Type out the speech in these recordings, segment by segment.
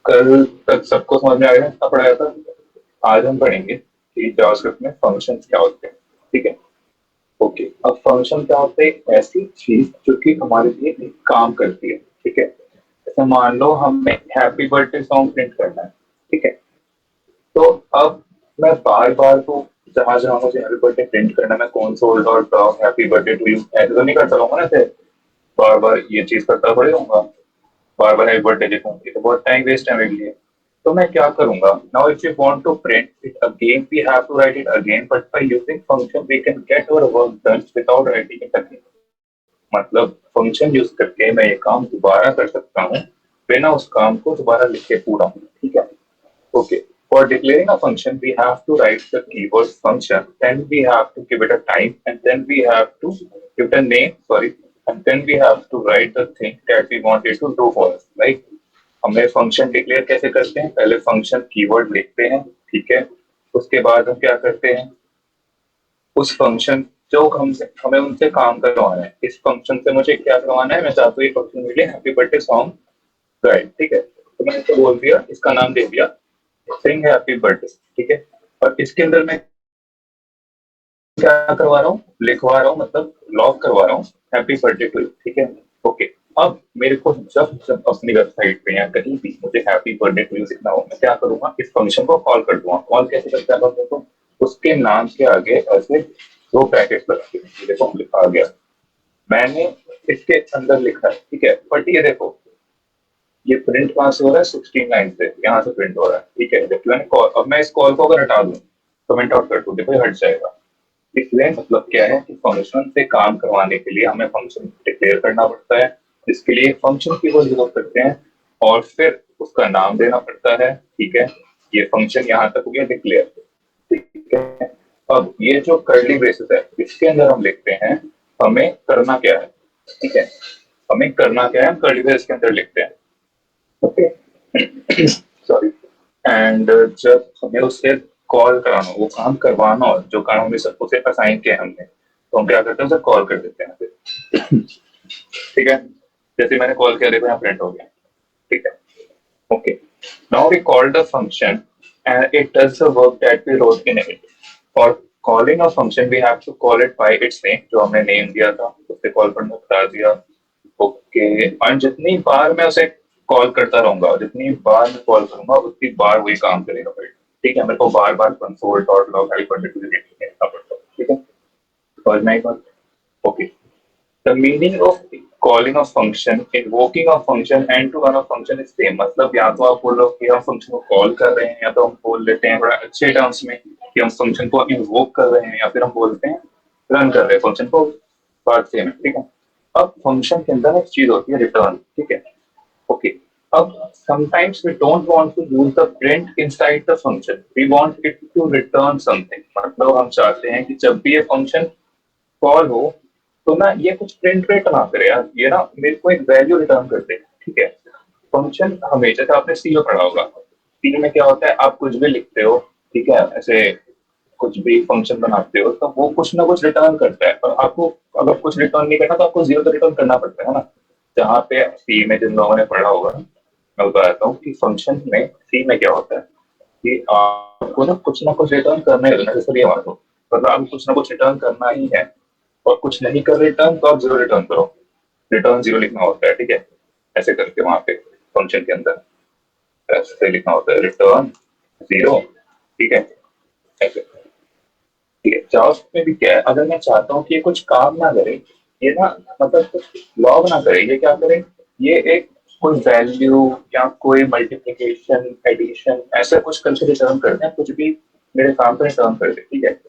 कल तक सबको समझ में आ गया क्या पढ़ाया था? आज हम पढ़ेंगे कि जावास्क्रिप्ट में फंक्शंस क्या होते हैं। ठीक है। ओके, अब फंक्शन क्या होता है? एक ऐसी चीज जो कि हमारे लिए एक काम करती है। ठीक है। जैसे मान लो हमें हैप्पी बर्थडे सॉन्ग प्रिंट करना है। ठीक है। तो अब मैं बार बार तो जहां जहां मुझे हैप्पी बर्थडे प्रिंट करना है, मैं console dot happy birthday to you ऐसे तो नहीं करता रहूंगा ना। ऐसे बार बार ये चीज करता पड़ेगा, बार बार हैप्पी बर्थडे लिखूंगी तो बहुत टाइम वेस्ट है मेरे लिए। तो मैं क्या करूंगा? Now if you want to print it again we have to write it again, but by using function we can get our work done without writing it again. मतलब फंक्शन यूज करके मैं ये काम दोबारा कर सकता हूँ बिना उस काम को दोबारा लिखे पूरा। ठीक है। Okay. For declaring a function, we have to write the keyword function, then we have to give it a type, and then we have to give it a name, sorry, and then we have to write the thing that we want it to do for us. Like, हमें function declare कैसे करते हैं? पहले function keyword लिखते हैं। ठीक है। उसके बाद हम क्या करते हैं? उस फंक्शन जो हमसे हमें उनसे काम करवाना है, इस फंक्शन से मुझे क्या करवाना है, मैं चाहता हूँ ये फंक्शन मिले हैप्पी बर्थडे सॉन्ग। राइट। ठीक है। तो मैंने इसको बोल दिया, इसका नाम दे दिया सिंग हैप्पी बर्थडे। ठीक है। और इसके अंदर मैं क्या करवा रहा हूँ? लिखवा रहा हूँ, मतलब लॉग करवा रहा हूँ हैप्पी बर्थडे टू यू। ठीक है। ओके। अब मेरे को जब जब अपनी वेबसाइट पे या कहीं भी मुझे हैप्पी बर्थडे टू यू लिखना हो, मैं क्या करूंगा? इस फंक्शन को कॉल कर दूंगा। कॉल कैसे करता है बंदे को? उसके नाम के आगे ऐसे दो ब्रैकेट लगा के देखो लिखा आ गया, मैंने इसके अंदर लिखा है। ठीक है। बट ये देखो, ये प्रिंट कहाँ से हो रहा है? 16 लाइन से यहाँ से प्रिंट हो रहा है। ठीक है। जबकि मैंने कॉल, अब मैं इस कॉल को अगर हटा दूं, कमेंट आउट कर दूं, देखो ये हट जाएगा। इसलिए मतलब क्या है कि फंक्शन से काम करवाने के लिए हमें फंक्शन डिक्लेयर करना पड़ता है, जिसके लिए फंक्शन की वो जरूरत करते हैं, और फिर उसका नाम देना पड़ता है। ठीक है। ये फंक्शन यहाँ तक हो गया डिक्लेयर। ठीक है। अब ये जो कर्ली ब्रेसेस है, इसके अंदर हम लिखते हैं हमें करना क्या है। ठीक है। हमें करना क्या है, हम कर्ली ब्रेस के अंदर लिखते हैं। ओके। सॉरी। एंड जब हमें उसे कॉल कराना हो, वो काम करवाना हो, जो काम हमें सब उसे असाइन किया है हमने, तो हम क्या करते हैं? उसे कॉल कर देते हैं फिर। ठीक है। जैसे मैंने कॉल किया, देखो यहाँ प्रिंट हो गया। ठीक है। Okay. Now we call the function and it does the work that we wrote in it. और calling a function we have to call it by its name, जो हमने नेम दिया था उससे कॉल करना बता दिया। ओके। और जितनी बार मैं उसे कॉल करता रहूंगा, जितनी बार मैं कॉल करूंगा उतनी बार वही काम करेगा फिर। ठीक है। मेरे को बार बार कंसोल डॉट लॉग लिखना पड़ता है। ठीक है। समझ में आई बात? Okay. The meaning of calling a function, invoking a function and to run a function is same. मतलब या तो आप बोलो कि हम फंक्शन को कॉल कर रहे हैं, या तो हम बोल लेते हैं बड़ा अच्छे टर्म्स में कि हम फंक्शन को इन्वोक कर रहे हैं, या फिर हम बोलते हैं रन कर रहे हैं फंक्शन को। बात सेम है। ठीक है। अब फंक्शन के अंदर एक चीज होती है रिटर्न। ठीक है। ओके। अब sometimes we don't want to use the print inside the function, we want it to return something। मतलब हम चाहते हैं कि जब भी ये फंक्शन कॉल हो तो ना ये कुछ प्रिंट प्रिंट ना करे यार, ये ना मेरे को एक वैल्यू रिटर्न कर दे। ठीक है। फंक्शन हमेशा से आपने सी में पढ़ा होगा, सी में क्या होता है? आप कुछ भी लिखते हो, ठीक है, ऐसे कुछ भी फंक्शन बनाते हो तो वो कुछ ना कुछ रिटर्न करता है, पर आपको अगर कुछ रिटर्न नहीं करना तो आपको जीरो तो रिटर्न करना पड़ता है ना। जहाँ पे सी में जिन लोगों ने पढ़ा होगा, मैं बताता हूँ कि फंक्शन में सी में क्या होता है कि आपको ना कुछ रिटर्न करना ही होता है। जैसे ये मान लो, मतलब आपको कुछ ना कुछ रिटर्न करना ही है, और कुछ नहीं कर रिटर्न तो आप जीरो रिटर्न करो। रिटर्न जीरो लिखना होता है। ठीक है। ऐसे करके वहां पे फंक्शन के अंदर ऐसे लिखना होता है रिटर्न जीरो। ठीक है। ऐसे। ठीक है। जावास्क्रिप्ट में भी क्या है, अगर मैं चाहता हूँ कि ये कुछ काम ना करे, ये ना मतलब कुछ लॉग ना करे, ये क्या करे? ये एक कोई वैल्यू या कोई मल्टीप्लिकेशन एडिशन ऐसा कुछ करके रिटर्न कर दे, कुछ भी मेरे काम पे रिटर्न कर दे। ठीक है।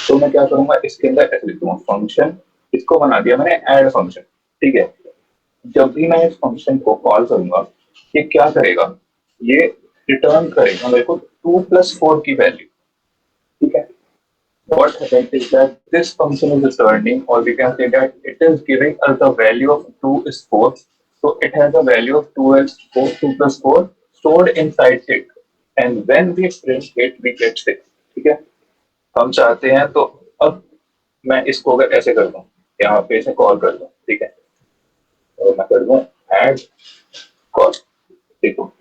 तो मैं क्या करूंगा? इसके अंदर ऐसे लिखूंगा फंक्शन, इसको बना दिया मैंने ऐड फंक्शन। ठीक है। जब भी मैं इस फंक्शन को कॉल करूंगा, ये क्या करेगा? ये रिटर्न करेगा मेरे को 2 + 4 की वैल्यू। ठीक है। What happens is that this function is returning, or we can say that it is giving us the value of 2 is 4. So it has a value of 2 is 4, 2 + 4 stored inside it. And when we print it, we get 6. ठीक है। हम चाहते हैं तो अब मैं इसको अगर ऐसे कर दूं, यहाँ पे इसे कॉल कर दूं। ठीक है। तो मैं कर दूं ऐड कॉल। देखो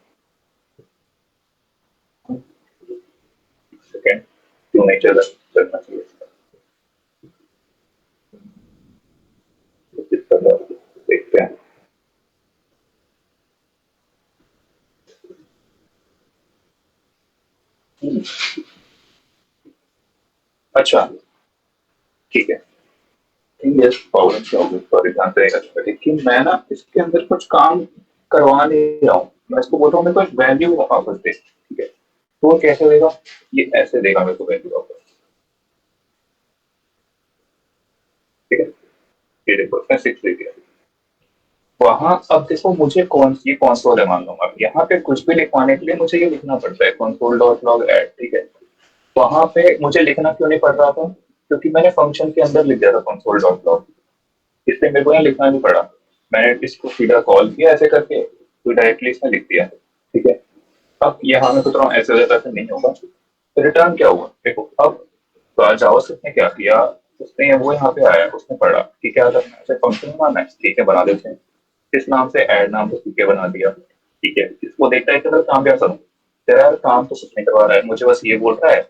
अच्छा ठीक है। थिंग इज प्रॉब्लम क्या होगी फॉर एग्जाम्पल एक अच्छा कि मैं ना इसके अंदर कुछ काम करवा नहीं रहा हूँ, मैं इसको बोल रहा हूँ मेरे को एक वैल्यू वापस दे, ठीक है, तो वो कैसे देगा? ये ऐसे देगा मेरे को वैल्यू वापस, ठीक है। ये देखो इसने 6 दे दिया। वहां अब देखो मुझे कौन सी कौन मान लो, अब यहाँ पे कुछ भी लिखवाने के लिए मुझे ये लिखना पड़ता है कंसोल डॉट लॉग एड, ठीक है। वहां पे मुझे लिखना क्यों नहीं पड़ रहा था? क्योंकि मैंने फंक्शन के अंदर लिख दिया था कंसोल डॉट लॉग, इसलिए मेरे को यहाँ लिखना नहीं पड़ा। मैंने इसको सीधा कॉल किया ऐसे करके, तो डायरेक्टली इसमें लिख दिया, ठीक है। अब यहाँ मैं सोच रहा हूँ ऐसे हो जाता नहीं होगा, तो रिटर्न क्या हुआ देखो। अब जावास्क्रिप्ट ने क्या किया, उसने वो यहाँ पे आया, उसने पढ़ा कि क्या करना है, फंक्शन बनाना है, ठीक है बना देते हैं। इस नाम से ऐड नाम से ठीक है बना दिया, ठीक है। इसको देखता है कि अगर काम क्या करूँ, तेरा यार काम तो कुछ नहीं करवा रहा है, मुझे बस ये बोल रहा है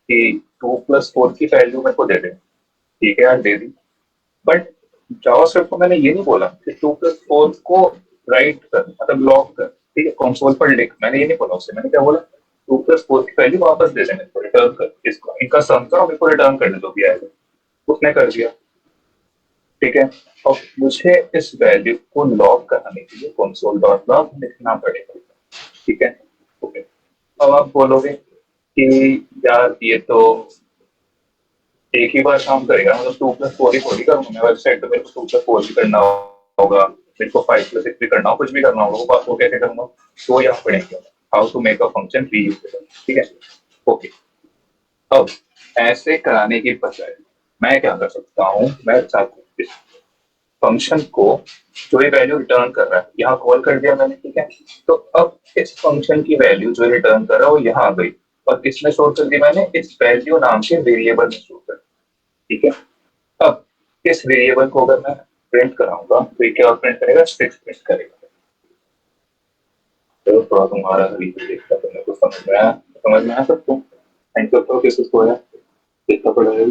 कि 2+4 की वैल्यू मेरे को दे दे, ठीक है यार दे दी। बट जावास्क्रिप्ट को मैंने ये नहीं बोला कि 2+4 को राइट कर मतलब लॉक कर, ठीक है, कंसोल पर लिख, मैंने ये नहीं बोला उससे। मैंने क्या बोला, 2+4 की वैल्यू वापस दे दे मेरे को, रिटर्न कर इसको, इनका सम कर और मेरे को रिटर्न कर दे जो भी आएगा। उसने कर दिया, ठीक है। और मुझे इस वैल्यू को लॉक कराने के लिए कंसोल डॉट लॉग लिखना पड़ेगा, ठीक है। ओके। अब आप बोलोगे कि यार ये तो एक ही बार काम करेगा, मतलब 2+4 ही थोड़ी करूंगा मैं, वेबसाइट पे मेरे को 2+4 भी करना होगा, मेरे को 5+6 भी करना हो, कुछ भी करना होगा, वो बात वो कैसे करूंगा? तो यहाँ पढ़ेंगे how to make a function reusable, ठीक है। ओके। अब ऐसे कराने की बजाय मैं क्या कर सकता हूँ, मैं चाहता हूँ इस फंक्शन को जो ये वैल्यू रिटर्न कर रहा है यहाँ कॉल कर दिया मैंने, ठीक है। तो अब इस फंक्शन की वैल्यू जो रिटर्न कर रहा है वो यहाँ आ गई, और किसमें स्टोर कर दी मैंने, इस वैल्यू नाम के वेरिएबल में स्टोर कर दी, ठीक है। अब इस वेरिएबल को अगर मैं प्रिंट कराऊंगा तो ये क्या प्रिंट करेगा, 6 प्रिंट करेगा। तो थोड़ा तुम्हारा रीजन देखता तो मेरे को समझ में आया सबको। थैंक यू तो किस को है देखना पड़ेगा।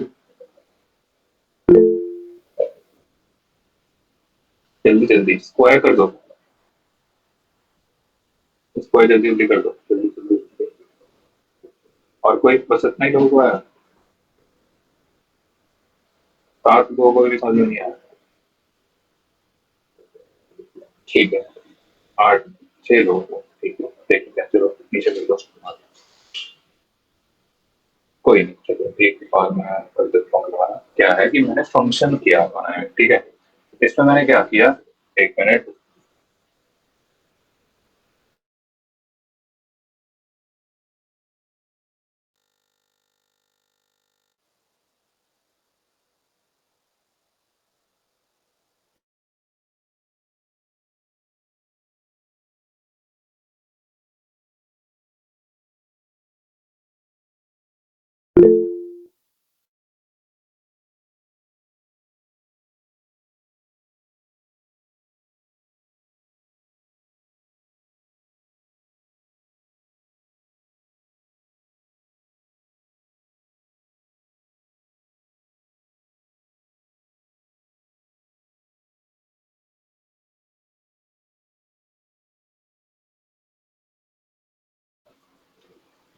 जल्दी जल्दी स्क्वायर कर दो, स्क्वायर जल्दी जल्दी कर दो, जल्दी जल्दी। और कोई बस इतना ही लोगों को आया, 7 लोगों को भी समझ में नहीं आया, ठीक है। 8 6 लोगों को, ठीक है देखते हैं, चलो नीचे मिल दो। कोई नहीं, चलो एक बार मैं कर देता हूँ दोबारा। क्या है कि मैंने फंक्शन किया बनाया, ठीक है। इसमें मैंने क्या किया, एक मिनट,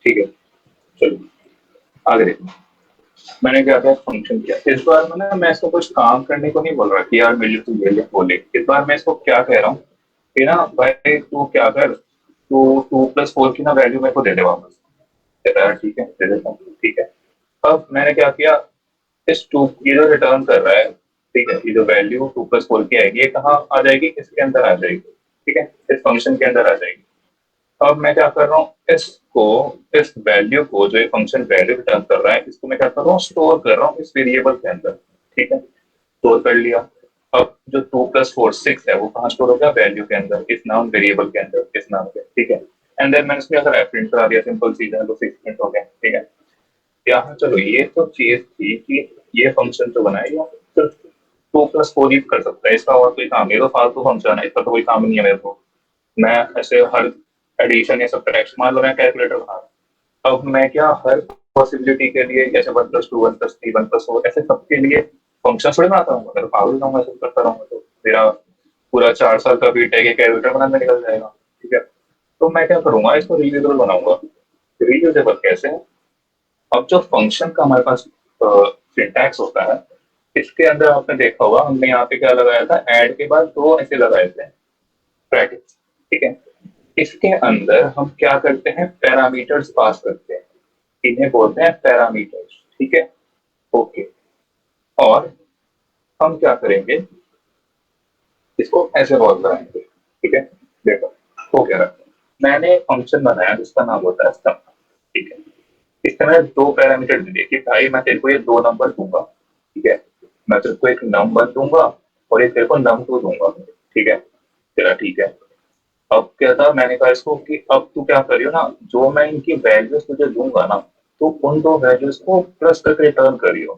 ठीक है चलो आगे देखो। मैंने क्या किया, फंक्शन किया। इस बार मैं इसको कुछ काम करने को नहीं बोल रहा कि यार मेरे तू ये लिख बोले, इस बार मैं इसको क्या कह रहा हूँ कि ना भाई तू क्या कर, तू 2+4 की ना वैल्यू मेरे को दे दे वापस। कहता है ठीक है दे देता हूँ, ठीक है। अब मैंने क्या किया, इस टू ये जो रिटर्न कर रहा है, ठीक है, ये जो वैल्यू 2+4 की आएगी ये कहाँ आ जाएगी, इसके अंदर आ जाएगी, ठीक है, इस फंक्शन के अंदर आ जाएगी। अब मैं क्या कर रहा हूँ, इसको इस वैल्यू को जो ये फंक्शन वैल्यू रिटर्न कर रहा है इसको मैं क्या कर रहा हूँ, स्टोर कर रहा हूँ इस वेरिएबल के अंदर, ठीक है। स्टोर कर लिया। अब जो 2+4 6 है वो कहाँ स्टोर हो गया, वैल्यू के अंदर, इस नाम वेरिएबल के अंदर, इस नाम के, ठीक है। एंड देन मैंने इसमें अगर प्रिंट करा दिया, सिंपल सीधा, तो 6 प्रिंट हो गया, ठीक है। यहाँ चलो ये तो चीज थी कि ये फंक्शन जो बनाया सिर्फ 2+4 ही कर सकता है, इसका और कोई काम नहीं, तो फालतू फंक्शन है, इसका तो कोई काम नहीं है मेरे को। मैं ऐसे हर एडिशन या सब्ट्रैक्शन, मान लो मैं कैलकुलेटर बना रहा हूं, अब मैं क्या हर पॉसिबिलिटी के लिए जैसे 1+2 1+3 1+4 ऐसे सबके लिए फंक्शन थोड़ी बनाता हूँ, अगर पागल हूँ ऐसे करता रहूंगा तो मेरा पूरा 4 साल का बीटेक एक कैलकुलेटर बनाने में निकल जाएगा, ठीक है। तो मैं क्या करूंगा, इसको रीयूजेबल बनाऊंगा। रीयूजेबल कैसे? अब जो फंक्शन का हमारे पास सिंटैक्स होता है, इसके अंदर आपने देखा होगा हमने यहाँ पे क्या लगाया था, ऐड के बाद दो ऐसे लगाए थे ब्रैकेट्स, ठीक है। इसके अंदर हम क्या करते हैं, पैरामीटर्स पास करते हैं, इन्हें बोलते हैं पैरामीटर्स, ठीक है। ओके, और हम क्या करेंगे, इसको ऐसे कॉल कराएंगे, ठीक है। देखो हो क्या रहा है, मैंने फंक्शन बनाया जिसका नाम होता है sum, ठीक है। इसके मैंने दो पैरामीटर दिए कि भाई मैं तेरे को ये दो नंबर दूंगा, ठीक है। मैं तेरे को एक नंबर दूंगा और एक तेरे को नम टू दूंगा, ठीक है। तेरा ठीक है। अब क्या था, मैंने कहा इसको कि अब तू क्या करियो ना, जो मैं इनकी वैल्यूज तुझे दूंगा ना, तो उन दो वैल्यूज को प्लस करके रिटर्न करियो,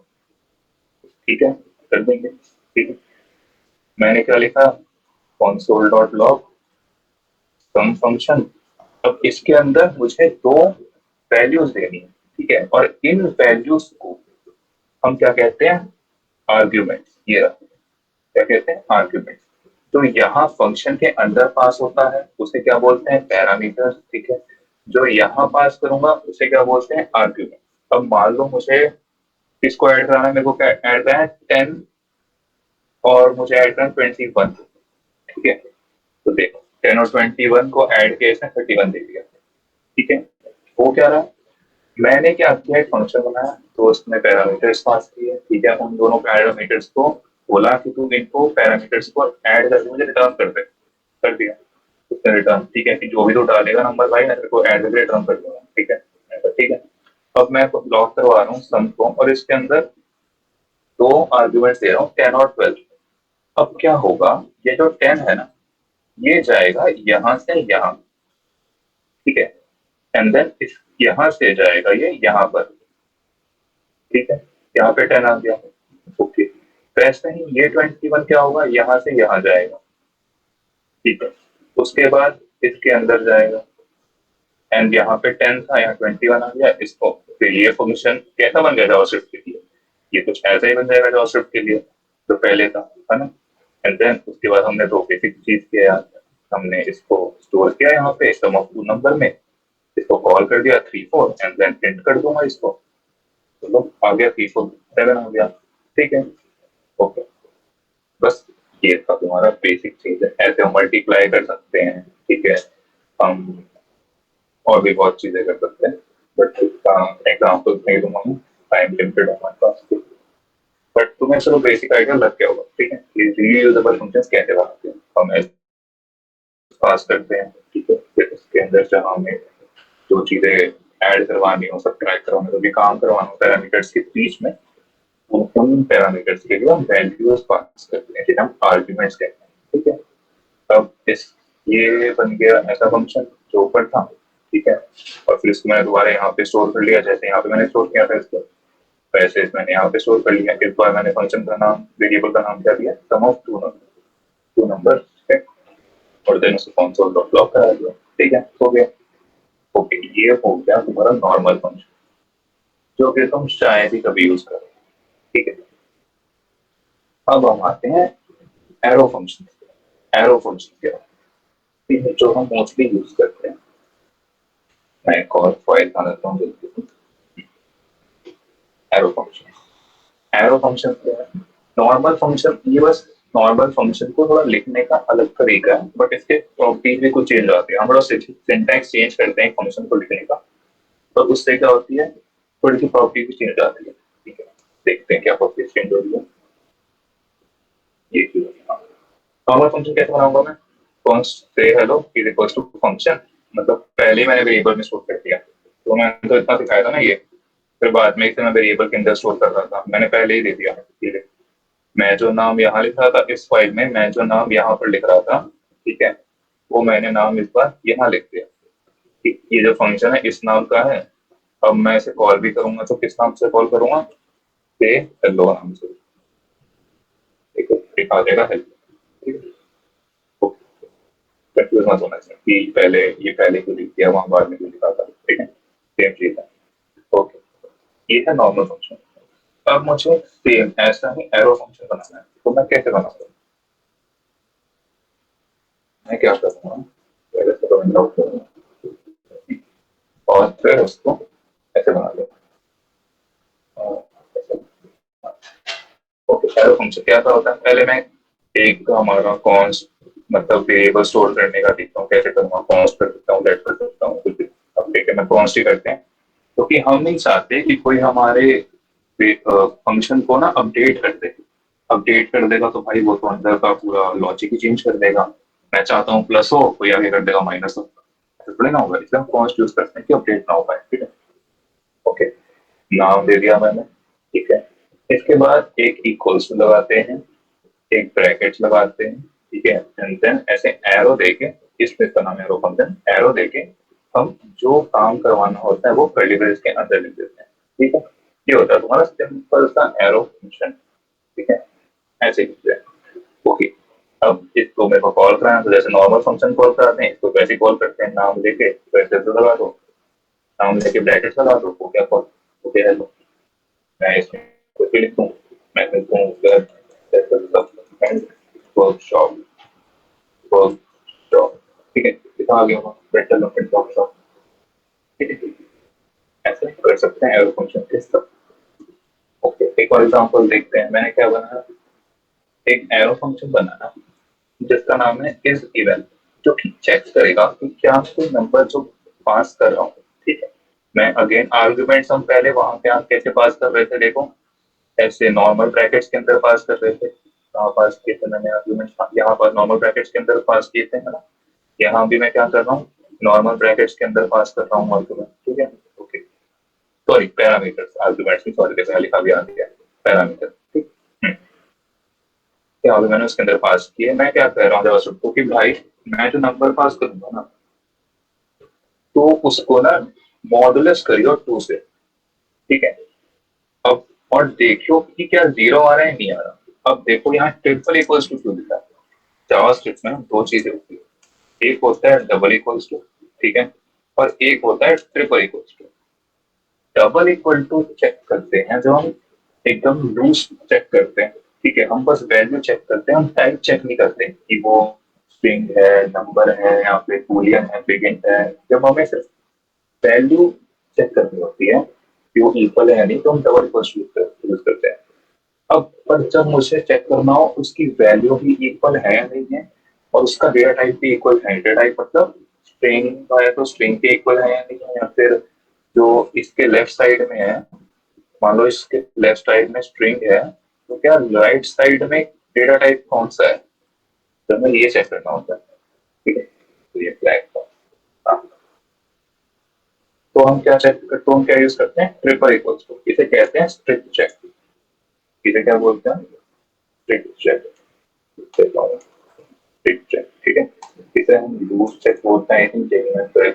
ठीक है। कर देंगे, ठीक है। मैंने क्या लिखा, console डॉट लॉग सम फंक्शन। अब इसके अंदर मुझे दो वैल्यूज देनी है, ठीक है, और इन वैल्यूज को हम क्या कहते हैं, आर्ग्यूमेंट्स। ये रहा, क्या कहते हैं, आर्ग्यूमेंट्स। तो यहाँ फंक्शन के अंदर पास होता है उसे क्या बोलते हैं, पैरामीटर, ठीक है। जो यहाँ पास करूंगा उसे क्या बोलते हैं, आर्ग्यूमेंट। अब मान लो मुझे इसको ऐड कराना है, मेरे को क्या ऐड करना है, 10 और मुझे ऐड करना 21, ठीक है। तो देखो 10 और 21 को ऐड किया, इसने 31 दे दिया, ठीक है। वो क्या रहा, मैंने क्या किया, एक फंक्शन बनाया तो उसमें पैरामीटर्स पास किए, ठीक है। उन दोनों पैरामीटर्स को बोला कि तू इनको पैरामीटर्स को ऐड करके मुझे रिटर्न कर दे, कर दिया उसने रिटर्न, ठीक है। कि जो भी तू डालेगा नंबर भाई मैं तेरे को ऐड करके रिटर्न कर दूंगा, ठीक है। मैं कहा, ठीक है। अब मैं लॉक करवा रहा हूँ सम को, और इसके अंदर दो आर्ग्यूमेंट्स दे रहा हूँ 10 और 12। अब क्या होगा, ये जो 10 है ना, ये जाएगा यहाँ से यहाँ, ठीक है। एंड देन इस यहाँ से जाएगा ये यहाँ पर, ठीक है। यहाँ पे 10 आ गया, ओके। वैसे ही ये 21 क्या होगा, यहाँ से यहाँ जाएगा, ठीक है। उसके बाद इसके अंदर जाएगा, एंड यहाँ पे 10 था, यहाँ 21 आ गया। इसको फिर ये फंक्शन कैसा बन गया जावास्क्रिप्ट के लिए, ये कुछ ऐसा ही बन जाएगा जावास्क्रिप्ट के लिए जो पहले था, है ना। एंड देन उसके बाद हमने दो बेसिक चीज किया, हमने इसको स्टोर किया यहाँ पे सम ऑफ टू नंबर में, इसको कॉल कर दिया 3 4 एंड देन प्रिंट कर दूंगा इसको, तो आ गया 3 4 7 आ गया, ठीक है। ओके, बस ये था तुम्हारा बेसिक चीज है। ऐसे हम मल्टीप्लाई कर सकते हैं, ठीक है। हम और भी बहुत चीजें कर सकते हैं, बट इसका एग्जाम्पल नहीं दूंगा मैं, टाइम लिमिटेड है हमारे पास। बट तुम्हें चलो बेसिक आइडिया लग गया होगा, ठीक है। ये रीयूजेबल फंक्शंस कैसे बनाते हैं, हम ऐसे पास करते हैं, ठीक है। फिर उसके अंदर से हमें जो चीजें ऐड करवानी हो, सब्ट्रैक्ट करवानी हो, भी काम करवाना हो पैरामीटर्स के बीच में, उन पैरामीटर्स के लिए हम वैल्यूज पास करते हैं, जिसे हम आर्ग्यूमेंट्स कहते हैं, ठीक है। अब इस ये बन गया ऐसा फंक्शन जो ऊपर था, ठीक है। और फिर इसको मैंने दोबारा यहाँ पे स्टोर कर लिया, जैसे यहाँ पे मैंने स्टोर किया था इसको, वैसे मैंने यहाँ पे स्टोर कर लिया। इस बार मैंने फंक्शन का नाम, वेरिएबल का नाम क्या दिया, सम ऑफ टू नंबर, ठीक है। और देन उसको कंसोल डॉट लॉग करा दिया, ठीक है, हो गया। ओके, ये हो गया तुम्हारा नॉर्मल फंक्शन जो कि तुम शायद ही कभी यूज करो, ठीक है। अब हम आते हैं एरो फंक्शन। एरो फंक्शन क्या है, जो हम मोस्टली यूज करते हैं। मैं एक और फाइल बना देता हूँ जल्दी। एरो फंक्शन, एरो फंक्शन क्या है, नॉर्मल फंक्शन, ये बस नॉर्मल फंक्शन को थोड़ा लिखने का अलग तरीका है, बट इसके प्रॉपर्टीज भी कुछ चेंज आती है। हम थोड़ा सिंटैक्स चेंज करते हैं फंक्शन को लिखने का, तो उससे क्या होती है, थोड़ी सी प्रॉपर्टी भी चेंज आती है, ठीक है। देखते हैं क्या प्रॉपर्टी चेंज हो रही है। ये नॉर्मल फंक्शन कैसे बनाऊंगा मैं, कॉन्स्ट से hello is equals to function, मतलब पहले ही मैंने वेरिएबल में स्टोर कर दिया, तो मैंने तो इतना सिखाया था ना ये। फिर बाद में इसे मैं वेरिएबल के अंदर स्टोर कर रहा था, मैंने पहले ही दे दिया, ठीक है। मैं जो नाम यहाँ लिख रहा था इस फाइल में, मैं जो नाम यहाँ पर लिख रहा था, ठीक है, वो मैंने नाम इस बार यहाँ लिख दिया, ठीक। ये जो फंक्शन है इस नाम का है। अब मैं इसे कॉल भी करूंगा तो किस नाम से कॉल करूंगा, से हेलो नाम से, ठीक है। एक आ जाएगा हेलो, ठीक है। कंफ्यूज मत होना चाहिए कि पहले ये पहले क्यों लिख दिया, वहां बाद में क्यों लिखा था, ठीक है। सेम चीज है, ओके। ये है नॉर्मल फंक्शन। अब मुझे सेम ऐसा ही एरो फंक्शन बनाना है, तो मैं कैसे बनाऊंगा, मैं क्या करूंगा, पहले तो विंडो करूंगा और फिर उसको ऐसे बना दूंगा, एरो फंक्शन क्या होता है, पहले मैं एक हमारा कॉन्स्ट मतलब वेरिएबल स्टोर करने का देखता हूँ कैसे करूँगा, कॉन्स्ट कर सकता हूँ, लेट कर सकता हूँ कुछ भी। अब देखिए मैं कॉन्स्ट ही करते हैं, क्योंकि हम नहीं चाहते कि कोई हमारे फंक्शन को ना अपडेट कर दे। अपडेट कर देगा तो भाई वो तो अंदर का पूरा लॉजिक ही चेंज कर देगा। मैं चाहता हूँ प्लस हो, कोई आगे कर देगा माइनस हो, ऐसा थोड़ी ना होगा। इसलिए हम कॉन्स्ट यूज करते हैं कि अपडेट ना हो पाए, ठीक है। ओके, नाम दे दिया मैंने, ठीक है। इसके बाद एक इक्वल्स लगाते हैं, एक ब्रैकेट लगाते हैं, ठीक है। एंड देन ऐसे एरो देके, इसमें का नाम है एरो फंक्शन, एरो देके हम जो काम करवाना होता है वो कर्ली ब्रेस के अंदर लिख देते हैं, ठीक है। ये होता है तुम्हारा सिंपल सा एरो फंक्शन, ठीक है। ऐसे लिखते हैं, ओके। अब इसको मेरे को कॉल कराना है, तो जैसे नॉर्मल फंक्शन कॉल कराते हैं इसको वैसे कॉल करते हैं, नाम लेके वैसे तो लगा दो, नाम लेके ब्रैकेट लगा दो, वो क्या कॉल, ओके हेलो। मैं इसमें कुछ भी लिखूं, मैं लिखूं वर्कशॉप, वर्कशॉप, ठीक है। लिखा आ गया होगा बेटर वर्कशॉप, ठीक है। ऐसे कर सकते हैं एरो फंक्शन के सब। ओके, एक और एग्जांपल देखते हैं। मैंने क्या बनाया, एक एरो फंक्शन बनाना जिसका नाम है इज इवन, जो कि चेक करेगा कि क्या कोई नंबर जो पास कर रहा हूँ, ठीक है। मैं अगेन आर्गुमेंट्स हम पहले वहां पे कैसे पास कर रहे थे, देखो ऐसे नॉर्मल ब्रैकेट्स के अंदर पास कर रहे थे, कहाँ पास किए थे मैंने आर्गुमेंट्स, यहाँ पर नॉर्मल ब्रैकेट्स के अंदर पास किए थे, है ना। यहाँ भी मैं क्या कर रहा हूँ, नॉर्मल ब्रैकेट्स के अंदर पास कर रहा हूँ आर्गुमेंट, ठीक है। ओके, सॉरी पैरामीटर्स, आर्गुमेंट्स भी सॉरी देखा लिखा भी आ गया, पैरामीटर, ठीक। यहाँ भी मैंने उसके अंदर पास किए। मैं क्या कह रहा हूँ जावास्क्रिप्ट को कि भाई मैं जो नंबर पास करूंगा ना, तो उसको ना मॉडुलस करियो 2 से, ठीक है। अब और देखियो कि क्या 0 आ रहा है नहीं आ रहा। अब देखो यहाँ ट्रिपल इक्वल्स टू क्यों लिखा है। जावास्क्रिप्ट में दो चीजें होती है, एक होता है डबल इक्वल्स टू, ठीक है, और एक होता है triple equals to. Double equal to check करते हैं जब हम एकदम लूज चेक करते हैं, ठीक है। हम बस वैल्यू चेक करते हैं, हम टाइप चेक नहीं करते कि वो स्ट्रिंग है, नंबर है, या फिर बूलियन है, बिगिन है। जब हमें सिर्फ वैल्यू चेक करनी होती है कि वो इक्वल है या नहीं, तो हम डबल इक्वल यूज करते हैं। अब पर जब मुझे चेक करना हो उसकी वैल्यू भी इक्वल है या नहीं है, और उसका डेटा टाइप भी इक्वल है, डेटा टाइप मतलब स्ट्रिंग है तो स्ट्रिंग के इक्वल है या नहीं है, या फिर जो इसके लेफ्ट साइड में है, मान लो इसके लेफ्ट साइड में स्ट्रिंग है, तो क्या राइट साइड में डेटा टाइप कौन सा है, तो हमें ये चेक करना होता है, ठीक है। तो ये फ्लैग था। तो हम क्या चेक करते, तो हम क्या यूज करते हैं, ट्रिपल इक्वल्स टू, इसे कहते हैं स्ट्रिक्ट चेक। इसे क्या बोलते हैं, स्ट्रिक्ट चेक, स्ट्रिक्ट चेक, ठीक है। इसे हम लूज चेक बोलते हैं, आई थिंक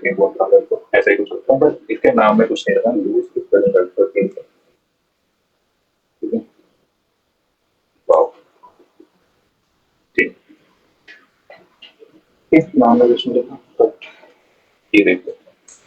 नहीं बोलता है, तो ऐसा ही कुछ होता है, बट इसके नाम में कुछ नहीं रहता, लूज किस तरह करते हैं, ठीक है। वाओ, ठीक, इस नाम में कुछ नहीं रहता, ये देखो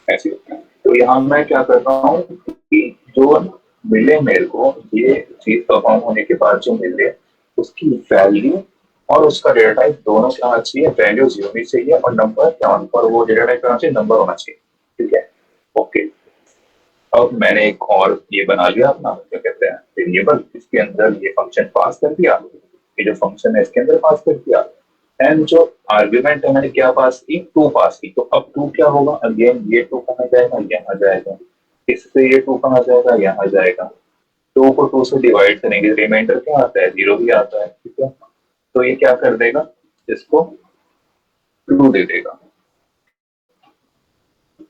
ऐसे होता है। तो यहाँ मैं क्या कर रहा हूँ कि जो मिले मेरे को, ये चीज परफॉर्म होने के बाद जो मिले, उसकी वैल्यू और उसका डेटा टाइप दोनों क्या होना चाहिए, वैल्यू 0 होनी चाहिए और नंबर क्या, और वो डेटा टाइप होना चाहिए, नंबर होना चाहिए, ठीक है। ओके, अब मैंने एक और ये बना लिया अपना, क्या कहते हैं, वेरिएबल, इसके अंदर ये फंक्शन पास कर दिया, ये जो फंक्शन है इसके अंदर पास कर दिया, एंड जो आर्ग्यूमेंट है मैंने क्या पास की, 2 पास की। तो अब 2 क्या होगा, अगेन ये 2 कहाँ जाएगा, यहाँ जाएगा, इससे ये 2 कहाँ जाएगा, यहाँ जाएगा। 2 को 2 से डिवाइड करेंगे, रिमाइंडर क्या आता है, 0 भी आता है, ठीक है। तो ये क्या कर देगा, इसको ट्रू दे देगा।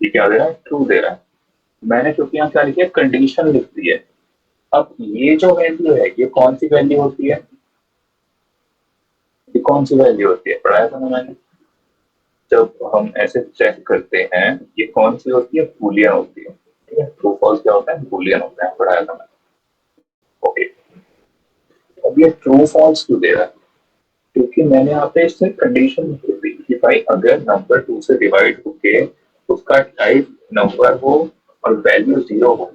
ये क्या दे रहा है, ट्रू दे रहा है। मैंने क्योंकि यहाँ क्या लिखा है, कंडीशन लिख दी है। अब ये जो वैल्यू है ये कौन सी वैल्यू होती है, ये कौन सी वैल्यू होती है, पढ़ाया था ना मैंने। जब हम ऐसे चेक करते हैं, ये कौन सी होती है, बूलियन होती है, ठीक है। ट्रू फॉल्स क्या होता है, बूलियन होता है, पढ़ाया था मैंने। ओके, अब ये ट्रू फॉल्स क्यों दे रहा है, क्योंकि मैंने यहाँ पे इससे कंडीशन लिख दी कि भाई अगर नंबर 2 से डिवाइड होके उसका टाइप नंबर हो और वैल्यू 0 हो,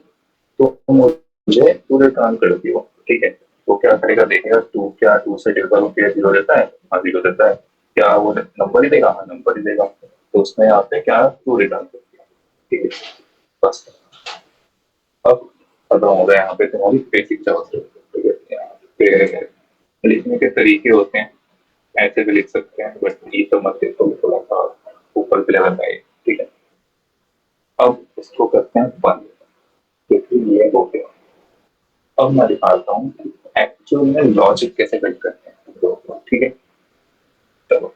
तो मुझे टू रिटर्न कर दियो, ठीक है। तो क्या करेगा, देखेगा टू क्या 2 से डिवाइड होकर 0 देता है, हाँ 0 देता है, क्या वो नंबर ही देगा, हाँ नंबर ही देगा, तो उसने यहाँ पे क्या टू रिटर्न कर दिया, ठीक है। बस अब खत्म हो गया यहाँ पे तुम्हारी बेसिक जावास्क्रिप्ट, ठीक है। यहाँ पे लिखने के तरीके होते हैं, ऐसे भी लिख सकते हैं, बट ये तो मत देखो, थोड़ा सा ऊपर के लेवल का है, ठीक है। अब इसको करते हैं बंद, क्योंकि ये हो गया। अब मैं दिखाता हूँ कि एक्चुअल में लॉजिक कैसे बिल्ड करते हैं, तो ठीक है। चलो,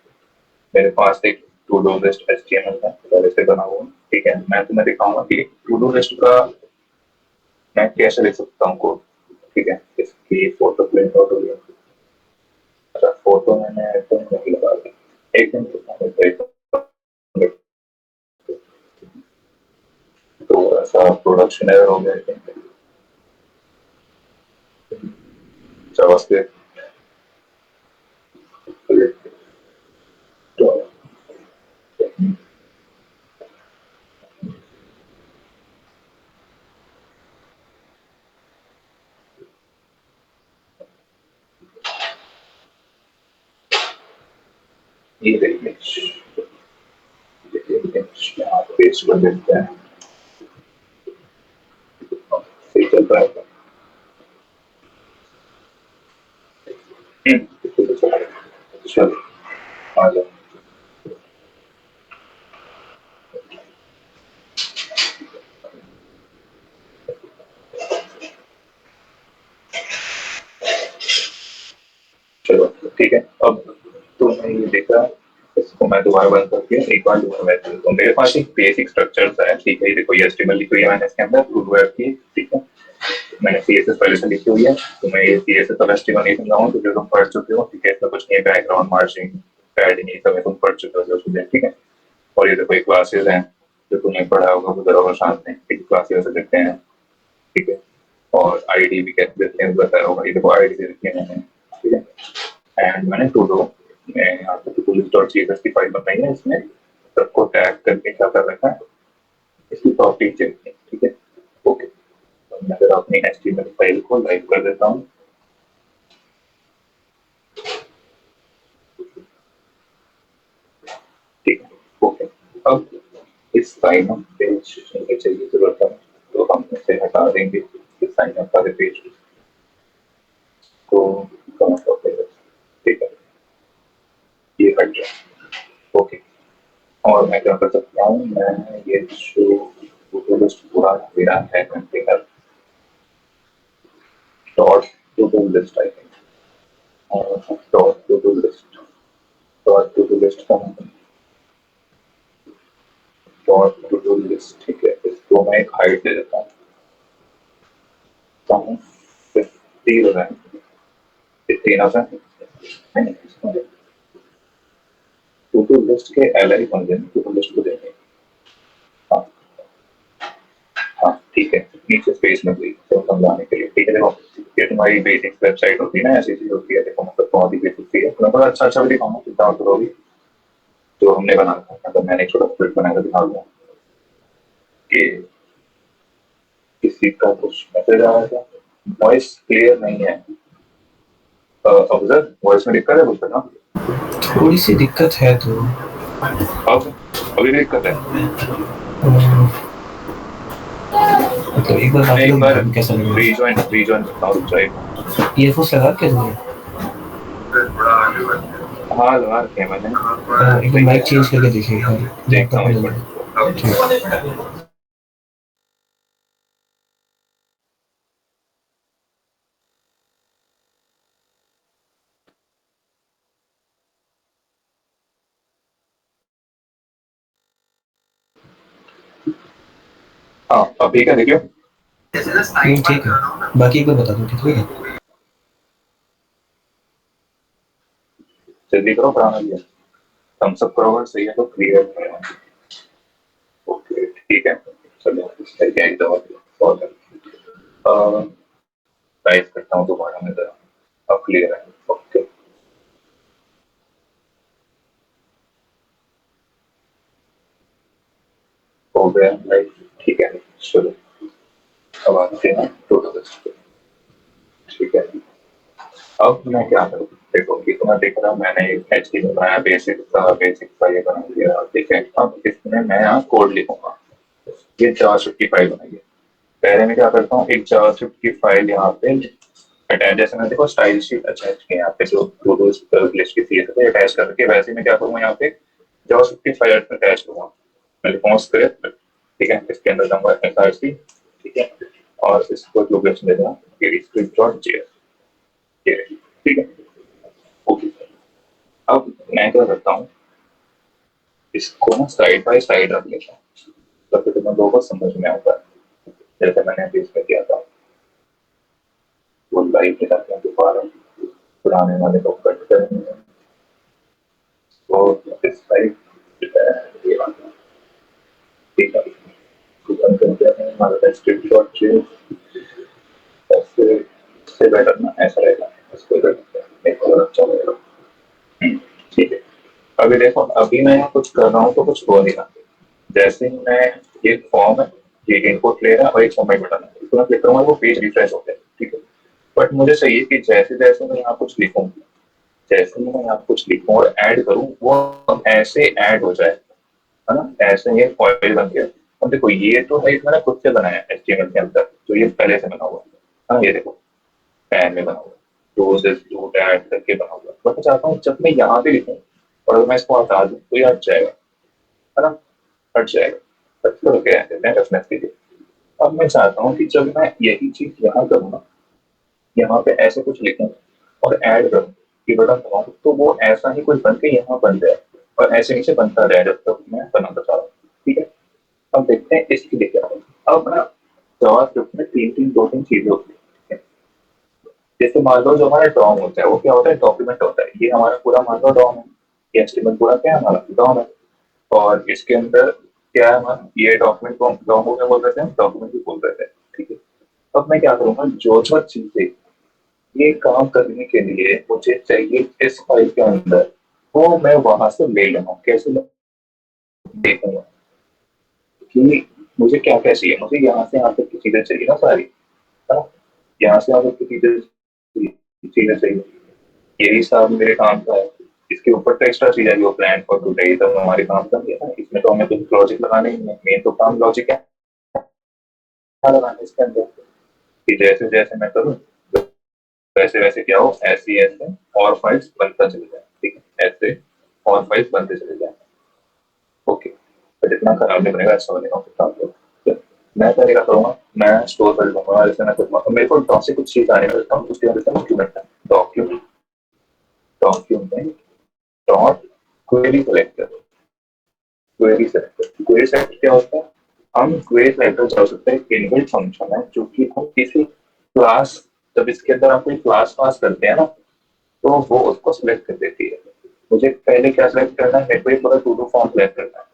मेरे पास एक टू डू लिस्ट एचटीएमएल है, पहले से बना हुआ है, ठीक है। मैं तुम्हें दिखाऊंगा कि टू डू लिस्ट का मैं कैसे लिख सकता हूँ कोड, ठीक है। इसकी फोटो प्रिंट आउट हो गया। अच्छा, फोटो मैंने तो नहीं लगा दी, एक मिनट, थोड़ा सा प्रोडक्शन एरर हो गया है। जावास्क्रिप्ट तो ये इमेज यहाँ पेस्ट कर देते हैं, सही चल रहा है। चलो आ जाओ। चलो ठीक है। अब तुमने ये देखा, इसको मैं दोबारा बंद करके एक बार दोबारा बैठ करता हूँ। मेरे पास एक बेसिक स्ट्रक्चर है, ठीक है। ये देखो, ये एचटीएमएल लिखी हुई है मैंने इसके अंदर, टू वेब की, ठीक है। मैंने सीएसएस पहले से लिखी हुई है, तो मैं ये सीएसएस और एचटीएमएल नहीं समझाऊंगा क्योंकि तुम पढ़ चुके हो, ठीक है। इसमें कुछ नहीं है, बैकग्राउंड मार्जिन पैडिंग ये सब तुम पढ़ चुके हो जो चीजें, ठीक है। और ये देखो, ये क्लासेस हैं जो तुमने पढ़ा होगा गुजरा होगा साथ में, क्लासेस से लिखते हैं, ठीक है। और आईडी भी कैसे देते हैं बताया होगा, ये देखो आईडी दे रखी है मैंने, ठीक है। एंड मैंने टू डू मैं यहाँ पे टू डॉट सीएसएस की फाइल बनाई है, इसमें सबको टैग करके क्या कर रखा है, इसकी प्रॉपर्टी चेक की, ठीक है। ओके, तो मैं अगर अपनी एचटीएमएल फाइल को लाइव कर देता हूँ, ठीक है। ओके, अब इस साइन अप पेज नीचे चाहिए जरूरत है, तो हम इसे हटा देंगे, इस साइन अप वाले पेज को कम कर देंगे, ठीक है। ये हट गया, ओके। और मैं क्या कर सकता हूँ, मैं ये जो टू लिस्ट पूरा मेरा है container dot to list, I think dot to list, dot to list का डॉट टू लिस्ट, ठीक है। इसको मैं एक हाइट दे देता हूँ 50 हो जाए, 15 टू टू लिस्ट के एल आई बन जाएंगे, टू टू लिस्ट को देंगे। हाँ हाँ, ठीक है। नीचे स्पेस में हुई तो समझाने के लिए, ठीक है। देखो, ये तुम्हारी बेसिक वेबसाइट होती है ना, ऐसी चीज होती है, देखो मतलब बहुत ही बेसिक सी है। तो मैं बड़ा अच्छा अच्छा भी दिखाऊंगा, चिंता मत करो। जो हमने बनाया था, मतलब मैंने एक छोटा स्क्रिप्ट बनाया था, दिखा दूंगा कि किसी का कुछ मैसेज आया था, वॉइस क्लियर नहीं है। अफजल, वॉइस में दिक्कत है कुछ ना? थोड़ी सी दिक्कत है तो अब अभी भी दिक्कत है? मतलब एक बार बात मैं एक करो, बार बताओ कैसा लग रहा रीजॉइन करता हूँ, रुक जाओ एक मिनट। है। ईयरफोन्स लगा के जो है हाँ लगा रखे हैं मैंने, एक बार सही माइक है। चेंज करके देखिए, हाँ देखता लैपटॉप हूँ में एक लगा। मिनट। ठीक। हाँ अब ठीक है, देखियो। ठीक है, बाकी एक बार बता दो, ठीक है। जल्दी करो, पुराना लिया थम्स अप करो, अगर सही है तो क्लियर। ओके ठीक है, चलो सही है एकदम। बहुत टाइप करता हूँ दोबारा में जरा, अब क्लियर है। ओके, हो गया लाइक, ठीक है। चलो अब आते हैं टोटल, ठीक है। अब मैं क्या करूँ, देखो ये तो मैं देख रहा हूँ, मैंने एक एच टी बनाया, बेसिक का ये बना दिया, ठीक है। अब इसमें मैं यहाँ कोड लिखूंगा, ये जावास्क्रिप्ट की फाइल बनाई है। पहले मैं क्या करता हूँ, एक जावास्क्रिप्ट की फाइल यहाँ पे अटैच, जैसे मैंने देखो स्टाइल शीट अटैच किया यहाँ पे, जो टू डू लिस्ट की थी तो अटैच करके, वैसे मैं क्या करूँगा यहाँ पे जावास्क्रिप्ट फाइल में अटैच करूँगा। मैं लिखूँगा स्क्रिप्ट, ठीक है, इसके अंदर जाऊँगा एसआरसी, ठीक है, और इसको लोकेशन दे दूँगा स्क्रिप्ट डॉट जेएस, ठीक है, ओके। अब मैं क्या करता हूँ, इसको ना साइड बाय साइड रख लेता हूँ, तब तो तुम लोगों को समझ में आऊंगा। जैसे मैंने अभी इसमें किया था, वो लाइव के साथ मैं दोबारा पुराने वाले को कट करेंगे, तो इस साइड ये वाला, ठीक है, बंद करते हैं हमारा स्क्रिप्ट डॉट जेएस। ऐसे इससे बेटर ना ऐसा रहेगा, इसको करते हैं एक और अच्छा रहेगा। ठीक है, अभी देखो, अभी मैं कुछ कर रहा हूँ तो कुछ हो नहीं रहा। जैसे ही मैं, ये फॉर्म है, ये इनपुट ले रहा है और एक सबमिट बटन है, इसको मैं क्लिक करूंगा वो पेज रिफ्रेश हो गया, ठीक है। बट मुझे चाहिए कि जैसे जैसे मैं यहाँ कुछ लिखूँ, जैसे ही मैं यहाँ कुछ लिखूँ और ऐड करूँ, वो ऐसे ऐड हो जाए, है ना, ऐसे ये फाइल बन गया। अब देखो ये तो है, मैंने खुद से बनाया है एचटीएमएल के अंदर, तो ये पहले से बना हुआ है, हाँ ये देखो पैन में बना हुआ है, तो टू ऐड करके बना हुआ है। बट मैं चाहता हूँ जब मैं यहाँ पे लिखूँ और अगर मैं इसको हटा दूँ तो ये हट जाएगा, है ना, हट जाएगा, तो क्या कहते हैं रेफरेंस के लिए। अब मैं चाहता हूँ कि जब मैं यही चीज यहाँ करूँ, यहाँ पे ऐसे कुछ लिखूँ और ऐड करूँ, ये बटन दबाऊँ, तो वो ऐसा ही कुछ बन के यहाँ बन जाए और ऐसे नीचे बनता रहे जब तक मैं बनाता चाह रहा हूँ, ठीक है। अब देखते हैं इसकी लिए क्या होगा। अब ना जावास्क्रिप्ट में दो तीन चीजें होती है। जैसे मान लो जो हमारा डॉम होता है वो क्या होता है, डॉक्यूमेंट होता है, ये हमारा पूरा मान लो डॉम है, ये एचटीएमएल पूरा क्या है हमारा डॉम है, और इसके अंदर क्या है हमारा, ये डॉक्यूमेंट को डॉम को क्या बोल रहे थे, डॉक्यूमेंट भी बोल रहे थे, ठीक है। अब मैं क्या करूंगा, जो जो चीजें ये काम करने के लिए मुझे चाहिए इस फाइल के अंदर, वो मैं वहां से ले लूंगा। कैसे देखूंगा कि मुझे क्या क्या चाहिए, मुझे यहाँ से यहाँ तक की चीजें चाहिए ना सारी, है ना, यहाँ से यहाँ तक की चीजें चीजें चाहिए, यही सब मेरे काम का है। इसके ऊपर तो एक्स्ट्रा चीज है, वो प्लान फॉर टुडे, ये सब हमारे काम का है ना, इसमें तो हमें कुछ लॉजिक लगाना ही है, मेन तो काम लॉजिक है लगाना इसके अंदर, कि जैसे जैसे मैं करूँ वैसे वैसे क्या हो, ऐसे ही ऐसे और फाइल्स बनता चले जाए, ठीक है, ऐसे और फाइल्स बनते चले जाए, ओके। बट इतना खराब नहीं बनेगा, ऐसा बनेगा काम तो। मैं क्या करूँगा, मैं स्टोर कर लूंगा, जैसे मैं कुछ मेरे को डॉक से कुछ चीज आने लगता हूँ, उसके अंदर डॉक्यूमेंट है, document document dot query selector, query selector, query selector क्या होता है, हम क्वेरी सेलेक्टर चला सकते हैं, इनबिल्ट फंक्शन है जो कि हम किसी क्लास, जब इसके अंदर हम कोई क्लास पास करते हैं ना, तो वो उसको सिलेक्ट कर देती है। मुझे पहले क्या सिलेक्ट करना है, मेरे को एक पूरा टू डू फॉर्म सिलेक्ट करना है,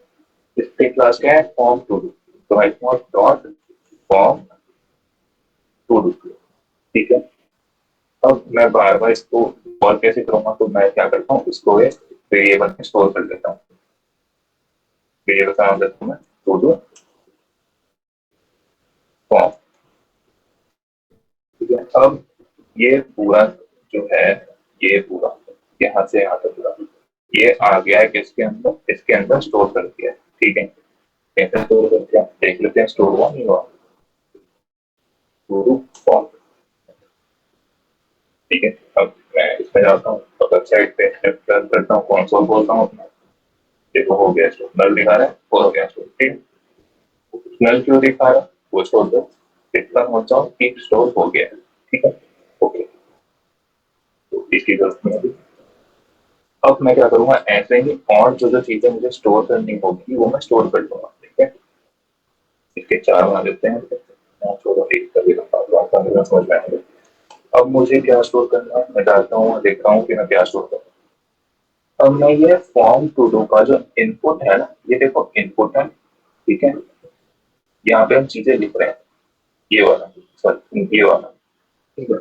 इसके क्लास क्या है, फॉर्म टू डू, तो I dot form to do, ठीक है। अब मैं बार बार इसको और कैसे करूंगा, तो मैं क्या करता हूँ, इसको एक वेरिएबल में स्टोर कर देता हूँ, वेरिएबल का नाम देता हूँ मैं टू डू फॉर्म, ठीक है। अब ये पूरा जो है, ये पूरा यहाँ से यहाँ तक पूरा ये आ गया है किसके अंदर, इसके अंदर स्टोर कर दिया है, ठीक है। कैसे स्टोर कर दिया देख लेते हैं, स्टोर हुआ नहीं हुआ, टू फॉर्म, ठीक है। अब मैं इसमें जाता हूँ तो वेबसाइट पे रन करता हूँ, कंसोल खोलता हूँ अपना, देखो हो गया स्टोर, नल दिखा रहा है, हो गया स्टोर, ठीक है। नल क्यों दिखा रहा है वो छोड़ दो, इतना समझ जाओ कि स्टोर हो गया है, ठीक है, ओके। तो इसकी जरूरत नहीं है। अब मैं क्या करूंगा, ऐसे ही और जो जो चीजें मुझे स्टोर करनी होगी वो मैं स्टोर कर लूंगा, ठीक है। इसके चार बना देते हैं, छोड़ो एक कर देता समझ में आएंगे। अब मुझे क्या स्टोर करना है, मैं डालता हूँ, देखता हूँ कि मैं क्या स्टोर करूँ। अब मैं ये फॉर्म टू डू का जो इनपुट है ना, ये देखो इनपुट है, ठीक है, यहाँ पे हम चीजें लिख रहे हैं, ये वाला, सॉरी ये वाला, ठीक है,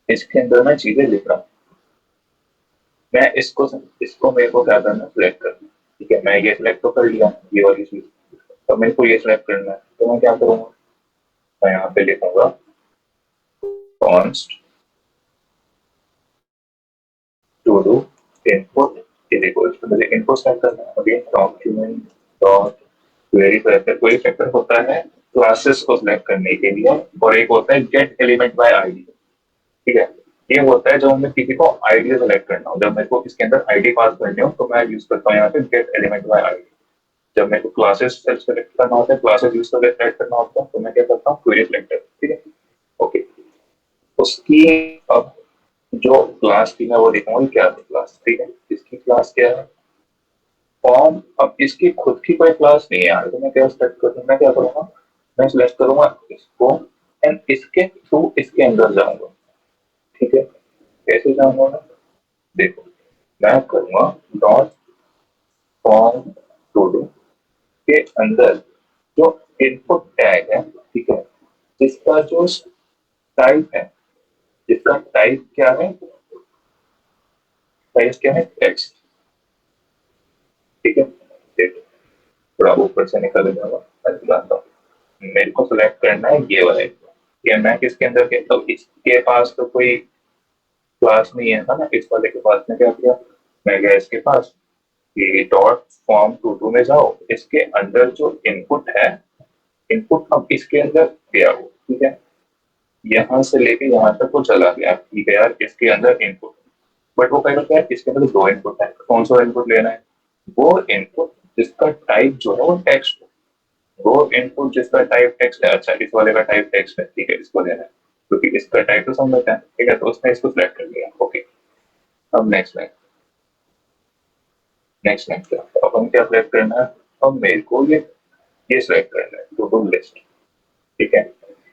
इसके अंदर मैं चीजें लिख रहा हूँ। मैं इसको मेरे को क्या करना है, सिलेक्ट करना है, ठीक है। मैं ये सिलेक्ट तो कर लिया ये वाली चीज, तो मेरे को ये सिलेक्ट करना है, तो मैं क्या करूंगा, मैं यहाँ पे लिखूंगा कॉन्स्ट टू डू इनपुट, ये देखो इसमें मुझे इनपुट सेलेक्ट करना है, again document dot query selector, query selector होता है क्लासेस को सिलेक्ट करने के लिए, और एक होता है गेट एलिमेंट बाय आईडी, ठीक है। ये होता है जब हमें किसी को आईडी सेलेक्ट करना हो, जब मेरे को इसके अंदर आईडी पास करनी हो तो मैं यूज करता हूँ यहाँ पे गेट एलिमेंट बाय आईडी। जब मेरे को क्लासेस सेलेक्ट करना होता है, क्लासेस यूज करके सेलेक्ट करना होता है, तो मैं क्या करता हूँ क्वेरी सेलेक्टर, ठीक है। ओके, उसकी अब जो क्लास थी मैं वो देखूंगा क्या थी क्लास, ठीक है। इसकी क्लास क्या है, फॉर्म। अब इसकी खुद की कोई क्लास नहीं है यार, तो मैं क्या सेलेक्ट करूँ, मैं क्या करूंगा, मैं सिलेक्ट करूंगा इसको एंड इसके थ्रू इसके अंदर जाऊंगा, ठीक है। कैसे जाऊंगा मैं, देखो मैं करूंगा डॉट फॉर्म टू डू के अंदर जो इनपुट टैग है, ठीक है, जिसका जो टाइप है, जिसका टाइप क्या है, टाइप क्या है टेक्स्ट, ठीक है। देखो थोड़ा ऊपर से निकल जाऊंगा, मैं दिखाता हूँ। मेरे को सिलेक्ट करना है ये वाला, कि मैं किसके अंदर के, तो इसके पास तो कोई क्लास नहीं है ना, इस वाले के पास में क्या किया, मैं गया इसके पास, ये डॉट फॉर्म टू टू में जाओ, इसके अंदर जो इनपुट है, इनपुट अब इसके अंदर गया हो, ठीक है। यहाँ से लेके यहाँ तक वो चला गया, ठीक है यार, इसके अंदर इनपुट, बट वो कह रहा है इसके अंदर दो इनपुट है, कौन सा इनपुट लेना है, वो इनपुट जिसका टाइप जो है वो टेक्स्ट, वो इनपुट जिसका टाइप टेक्स्ट है, अच्छा इस वाले का टाइप टेक्स्ट है, ठीक है, इसको लेना है क्योंकि इसका टाइप तो समझ है, ठीक है, तो उसने इसको सिलेक्ट कर लिया, ओके। अब नेक्स्ट लाइन, नेक्स्ट लाइन क्या, अब हम क्या सिलेक्ट करना है, अब मेरे को ये सिलेक्ट करना है टू डू लिस्ट, ठीक है।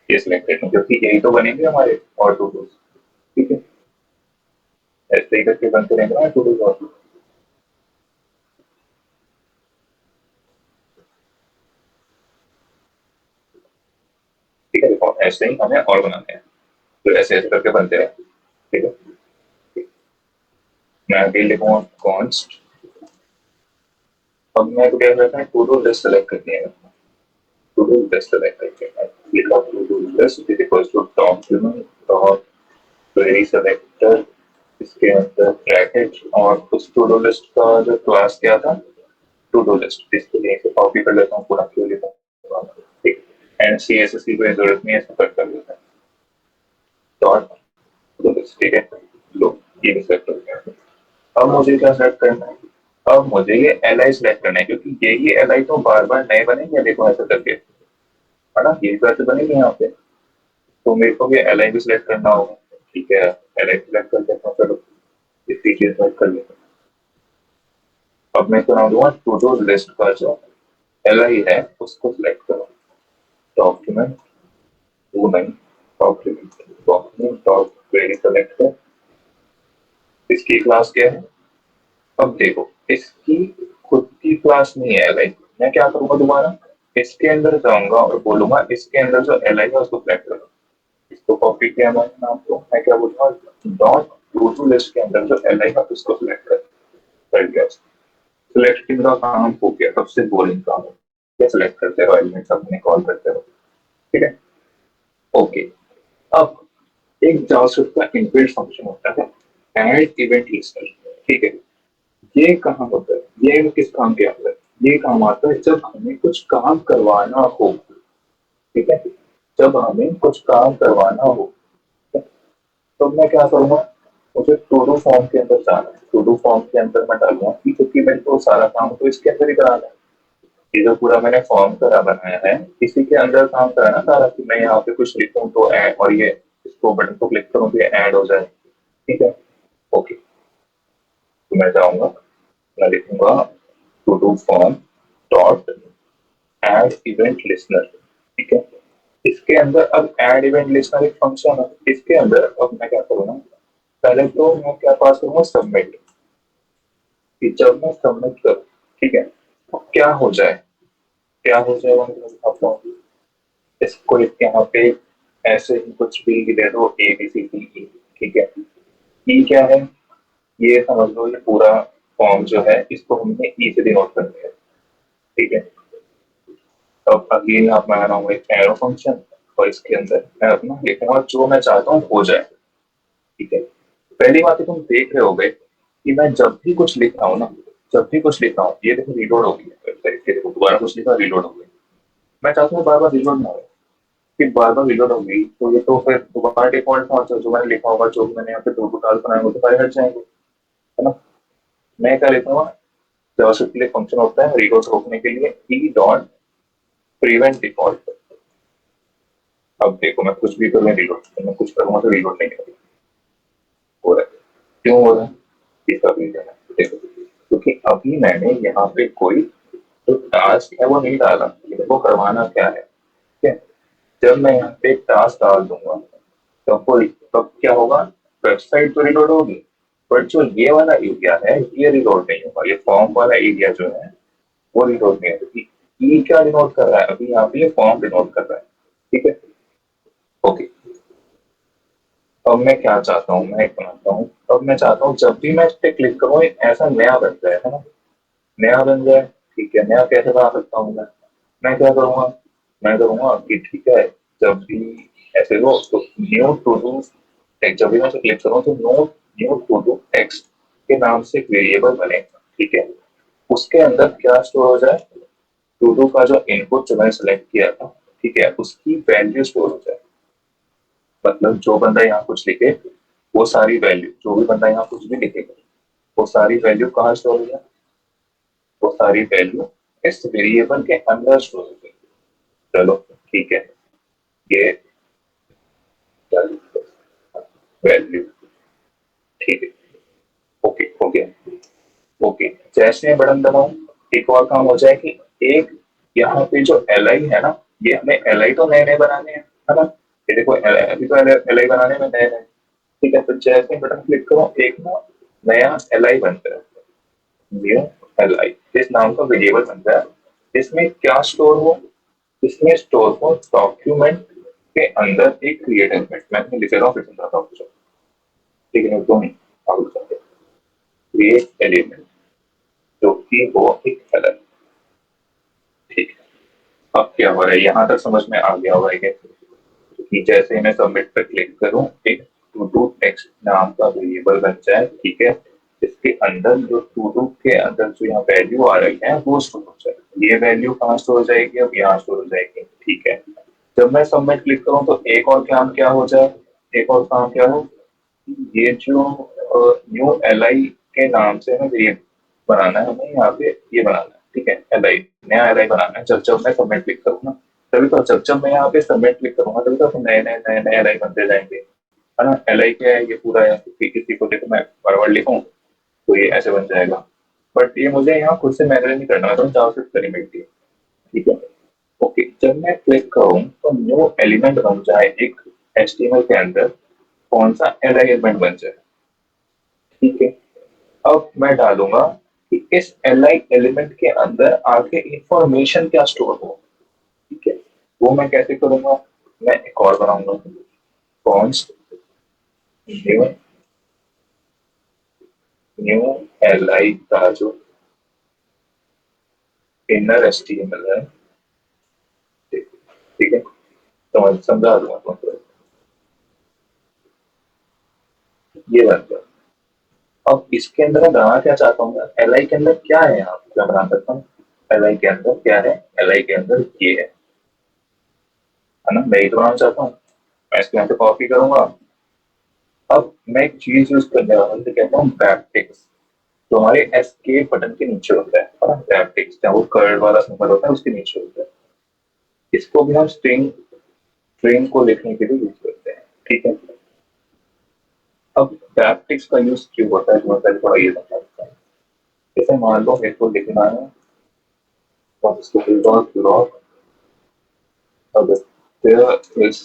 ये सिलेक्ट करना है क्योंकि यही तो बनेंगे हमारे और टू डू, ठीक है। ऐसे ही करके बनते रहेंगे ना टू डू और, ठीक है। देखो ऐसे ही हमें और बनाने हैं, तो ऐसे ऐसे करके बनते हैं, ठीक है। मैं अभी लिखूंगा कॉन्स्ट, अब मैं क्या करता है टू डू लिस्ट सेलेक्ट करनी है, टू डू लिस्ट सेलेक्ट करके मैं लिखा to do list is equal to document dot query selector, इसके अंदर ब्रैकेट, और उस टू डू लिस्ट का जो क्लास क्या था, टू डू लिस्ट, इसको यहीं से कॉपी कर लेता हूँ पूरा, क्यों लेता हूँ, ठीक। एंड सी एस एस की कोई जरूरत नहीं है, इसको कट कर लेता है, डॉट टू डू लिस्ट, ठीक है। लो ये भी सेलेक्ट हो गया। अब मुझे क्या सेलेक्ट करना है, अब मुझे ये एल आई सिलेक्ट करना है, क्योंकि ये एल आई तो बार बार नए बनेंगे, देखो ऐसा करके, है ना, ये तो ऐसे बनेंगे यहाँ पे, तो मेरे को ये एल आई भी सिलेक्ट करना होगा, ठीक है। एल आई सिलेक्ट कर देता हूँ, चलो इस चीज सेलेक्ट कर लेता हूँ। अब मैं क्या दूंगा, टू डू लिस्ट का जो एल आई है उसको सिलेक्ट करो, डॉक्यूमेंट टू नहीं, document document dot query selector, इसकी क्लास क्या है, अब देखो इसकी खुद की क्लास नहीं है एल आई, मैं क्या करूंगा दोबारा, इसके अंदर जाऊंगा और बोलूंगा इसके अंदर जो एल आई है उसको सिलेक्ट करो, इसको कॉपी किया मैंने नाम को, मैं क्या बोलूंगा, डॉट टू टू लिस्ट के अंदर जो एल आई है उसको सिलेक्ट कर दिया, सिलेक्टिंग का काम हो गया, सबसे बोरिंग काम है, क्या सिलेक्ट करते रहो एलिमेंट्स अपने कॉल करते रहो, ठीक है। ओके, अब एक जावास्क्रिप्ट का इनबिल्ट फंक्शन होता है ऐड इवेंट लिस्टर, ठीक है। ये कहाँ होता है, ये किस काम के आता है, ये काम आता है जब हमें कुछ काम करवाना हो, ठीक है, जब हमें कुछ काम करवाना हो, तो मैं क्या करूंगा, मुझे टू डू फॉर्म के अंदर जाना है, टू डू फॉर्म के अंदर मैं डालूंगा क्योंकि मेरे को सारा काम तो इसके अंदर ही कराना है, ये जो पूरा मैंने फॉर्म करा बनाया है इसी के अंदर काम कराना सारा, कि मैं यहाँ पे कुछ लिखूं तो ऐड, और ये इसको बटन को क्लिक करूं तो ये ऐड हो जाए, ठीक है। ओके, तो मैं जाऊंगा, मैं लिखूंगा to do form dot add event listener, ठीक है। इसके अंदर अब एड इवेंट लिस्नर एक फंक्शन है, इसके अंदर अब मैं क्या करूंगा, पहले तो मैं क्या पास करूंगा सबमिट, कि जब मैं सबमिट करूँ, ठीक है, तो क्या हो जाए, क्या हो जाएगा मैं दिखाता हूँ, इसको यहाँ पे ऐसे ही कुछ भी दे दो A B C D E, ठीक है। ई क्या है, ये समझ लो ये पूरा फॉर्म जो है इसको हमने ई से डिनोट कर दिया, ठीक है। अब अगेन आप मैं आ रहा हूँ एक एरो फंक्शन, और इसके अंदर मैं अपना लिखूंगा जो मैं चाहता हूँ हो जाए, ठीक है। पहली बात है तुम देख रहे होगे कि मैं जब भी कुछ लिख रहा हूँ ना, जब भी कुछ लिख रहा हूँ, ये देखो रीलोड हो गई है वेबसाइट के, देखो दोबारा कुछ लिखा रीलोड हो गई, मैं चाहता हूँ बार बार रीलोड ना हो, फिर बार बार रिलोड होगी तो ये तो फिर दोबारा डिफॉल्ट पहुंचा जो मैंने लिखा होगा, जो भी मैंने यहाँ पे दो टास्क बनाए वो तो सारे हट जाएंगे, है ना। मैं क्या लिखूंगा, जावास्क्रिप्ट के लिए फंक्शन होता है रिलोड रोकने के लिए, ई डॉट प्रिवेंट डिफॉल्ट। अब देखो मैं कुछ भी करूँ रिलोड, मैं कुछ करूंगा तो रिलोड नहीं हो रहा है। क्यों हो रहा है इसका रीजन है, देखो क्योंकि अभी मैंने यहाँ पे कोई जो टास्क है वो नहीं डाला, वो करवाना क्या है, ठीक है। जब मैं यहाँ पे टास्क डाल दूंगा तब क्या होगा, वेबसाइट तो रिलोड होगी, बट जो ये वाला एरिया है ये रिलोड नहीं होगा, ये फॉर्म वाला एरिया जो है वो रिलोड नहीं होगी। ये क्या डिनोट कर रहा है, अभी यहाँ पे ये फॉर्म डिनोट कर रहा है, ठीक है। ओके, अब मैं क्या चाहता हूँ, मैं बनाता हूँ, अब मैं चाहता हूँ जब भी मैं इस पे क्लिक करूँ एक ऐसा नया बन जाए, है ना, नया बन जाए, ठीक है। नया कैसे बना सकता हूँ मैं क्या करूँगा, मैं करूँगा कि ठीक है, जब भी ऐसे हो तो न्यू टू डू टेक्स्ट, जब भी मैं क्लिक करूँ तो no new to do text के नाम से एक वेरिएबल बनेगा, ठीक है। उसके अंदर क्या स्टोर हो जाए, टू डू का जो इनपुट जो मैंने सेलेक्ट किया था, ठीक है, उसकी वैल्यू स्टोर हो जाए। मतलब जो बंदा यहाँ कुछ लिखे वो सारी वैल्यू, जो भी बंदा यहाँ कुछ भी लिखेगा वो सारी वैल्यू कहाँ स्टोर हो जाए, वो सारी वैल्यू इस वेरिएबल के अंदर स्टोर हो जाए। चलो ठीक है, ये वैल्यू, ठीक है, ओके ओके ओके। जैसे मैं बटन दबाऊं एक और काम हो जाए कि एक यहाँ पे जो एल आई है ना, ये हमें एल आई तो नए नए बनाने हैं, है ना। ये देखो अभी तो एल आई बनाने में नए नए, ठीक है। तो जैसे बटन क्लिक करो एक ना नया एल आई बनता है, न्यू एल आई इस नाम का वेरिएबल बनता है। इसमें क्या स्टोर हो, इसमें स्टोर हो डॉक्यूमेंट के अंदर एक क्रिएट एलिमेंट, मैं लिख रहा हूँ फिर समझाता हूँ, ठीक है। तो क्रिएट एलिमेंट जो कि वो एक कलर, ठीक है। अब क्या हो रहा है, यहाँ तक समझ में आ गया होगा कि जैसे ही मैं सबमिट पर क्लिक करूँ एक टू डू टेक्स्ट नाम का वेरिएबल बन जाए, ठीक है। इसके अंदर जो टू डू के अंदर जो यहाँ वैल्यू आ रही है वो स्टोर हो जाए, ये वैल्यू कहाँ स्टोर हो जाएगी, अब यहाँ स्टोर हो जाएगी, ठीक है। जब मैं सबमिट क्लिक करूँ तो एक और काम क्या हो जाए, एक और काम क्या हो, ये जो न्यू एल आई के नाम से हमें ये बनाना है, हमें यहाँ पे ये बनाना है, ठीक है। एल आई नया एल आई बनाना है। जब जब मैं सबमिट क्लिक करूँगा तभी तो, जब जब मैं यहाँ पे सबमिट क्लिक करूंगा तभी तो नए नए नए नए एल आई बनते जाएंगे, है ना। एल आई क्या है, ये पूरा है, किसी को देखो मैं फॉरवर्ड लिखूं तो ये ऐसे बन जाएगा, बट ये मुझे यहाँ खुद से मैनुअली नहीं करना, तो जावास्क्रिप्ट करी मिलती है, ठीक है। ओके, जब मैं क्लिक करूँ तो न्यू एलिमेंट बन जाए एक एचटीएमएल के अंदर, कौन सा एल आई एलिमेंट बन जाए, ठीक है। अब मैं डालूंगा कि इस एल आई एलिमेंट के अंदर आके इंफॉर्मेशन क्या स्टोर हो, ठीक है। वो मैं कैसे करूंगा, मैं एक और बनाऊंगा, const new new L I का जो इनर एचटीएमएल है, ठीक है, समझ समझा दूंगा तुमको, ये बन गया। अब इसके अंदर मैं बनाना क्या चाहता हूँ, एल आई के अंदर क्या है, यहाँ क्या बना सकता हूँ, एल आई के अंदर क्या है, एल आई के अंदर ये है ना, मैं ये तो बनाना चाहता हूँ। मैं इसके यहाँ पे कॉपी करूंगा। अब मैं एक चीज यूज करने वाला हूँ, कहता हूँ बैकटिक्स, जो हमारे एस्केप बटन के नीचे होता है, बैकटिक्स जहाँ वो कर्व वाला सिंबल होता है उसके नीचे होता है। इसको भी हम स्ट्रिंग स्ट्रिंग को लिखने के लिए यूज करते हैं, ठीक है। अब बैकटिक्स का यूज क्यों होता है, मैं पहले थोड़ा ये समझाता हूँ। जैसे मान लो मेरे को लिखना है और इसको डॉट लॉग, अब there is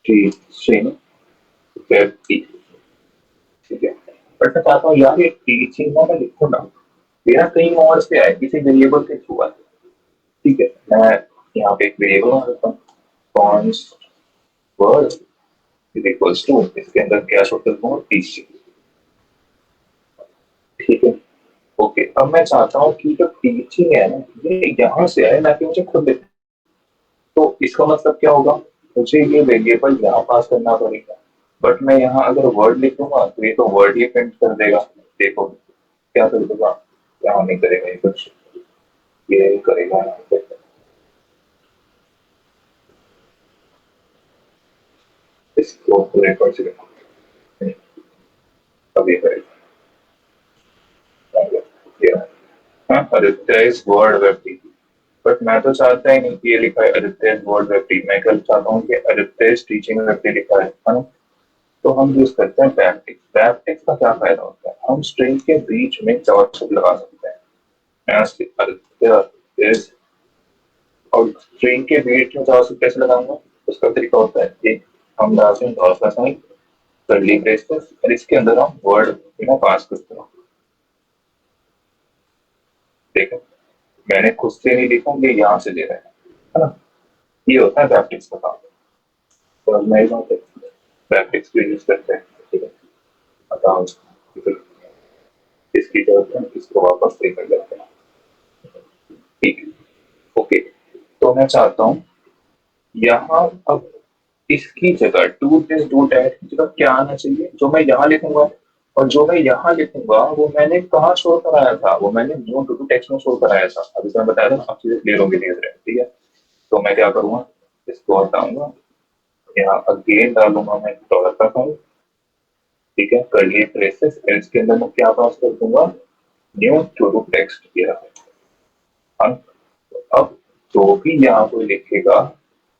teaching व्यक्ति, ठीक है। बट मैं चाहता हूँ यार ये टीचिंग ना मैं लिखूँ ना, मेरा कहीं और से आए किसी वेरिएबल के थ्रू आए, ठीक है। मैं यहाँ पे एक वेरिएबल बना देता हूँ, const word is equals to, इसके अंदर क्या शो करता हूँ, टीचिंग, ठीक है। ओके, अब मैं चाहता हूँ कि जो टीचिंग है ना ये यहाँ से आए ना कि मुझे खुद लिखना, तो इसका मतलब क्या होगा, मुझे ये वेरिएबल यहाँ पास करना पड़ेगा। बट मैं यहाँ अगर वर्ड लिखूंगा तो ये तो वर्ड ही प्रिंट कर देगा, देखो क्या कर देगा, यहाँ नहीं करेगा ये कुछ, ये करेगा यहाँ पे, इसको पूरे करें, अभी करेगा। हाँ, Aditya is word web TV, but मैं तो चाहता ही नहीं कि ये लिखा है Aditya is word web TV, मैं कल चाहता हूँ कि Aditya is teaching web TV लिखा है ना। तो हम यूज करते हैं बैकटिक्स। बैकटिक्स का क्या फायदा होता है, हम स्ट्रिंग के बीच में जावास्क्रिप्ट लगा सकते हैं। मैं आदित्य इज, और स्ट्रिंग के बीच में जावास्क्रिप्ट कैसे लगाऊंगा, उसका तरीका होता है एक, हम डालते हैं डॉलर साइन, कर्ली ब्रेसेस, और इसके अंदर हम वर्ड बिना पास करते हैं। ठीक है, मैंने खुद से नहीं लिखा, ये यहाँ से ले रहे हैं, है ना। ये होता है बैकटिक्स का काम। तो नई बात है, बैकटिक्स को यूज करते हैं। ठीक है, बताओ इसकी जरूरत है, इसको वापस ले कर लेते हैं। ठीक है, ओके। तो मैं चाहता हूँ यहाँ अब इसकी जगह डू दिस डू दैट की जगह क्या आना चाहिए, जो मैं यहाँ लिखूंगा। और जो मैं यहाँ लिखूंगा वो मैंने कहाँ शोर कराया था, वो मैंने न्यू टू डू टेक्स्ट में शोर कराया था। अभी तो मैं बताया था, अब चीजें क्लियर होंगी धीरे धीरे। ठीक है, तो मैं क्या करूंगा, इसको हटाऊंगा, यहाँ अगेन डालूंगा मैं डॉलर का साइन। ठीक है, कर्ली ब्रेसेस, इसके अंदर मैं क्या पास कर दूंगा, न्यू टू डू टेक्स्ट किया। अब जो भी यहाँ कोई लिखेगा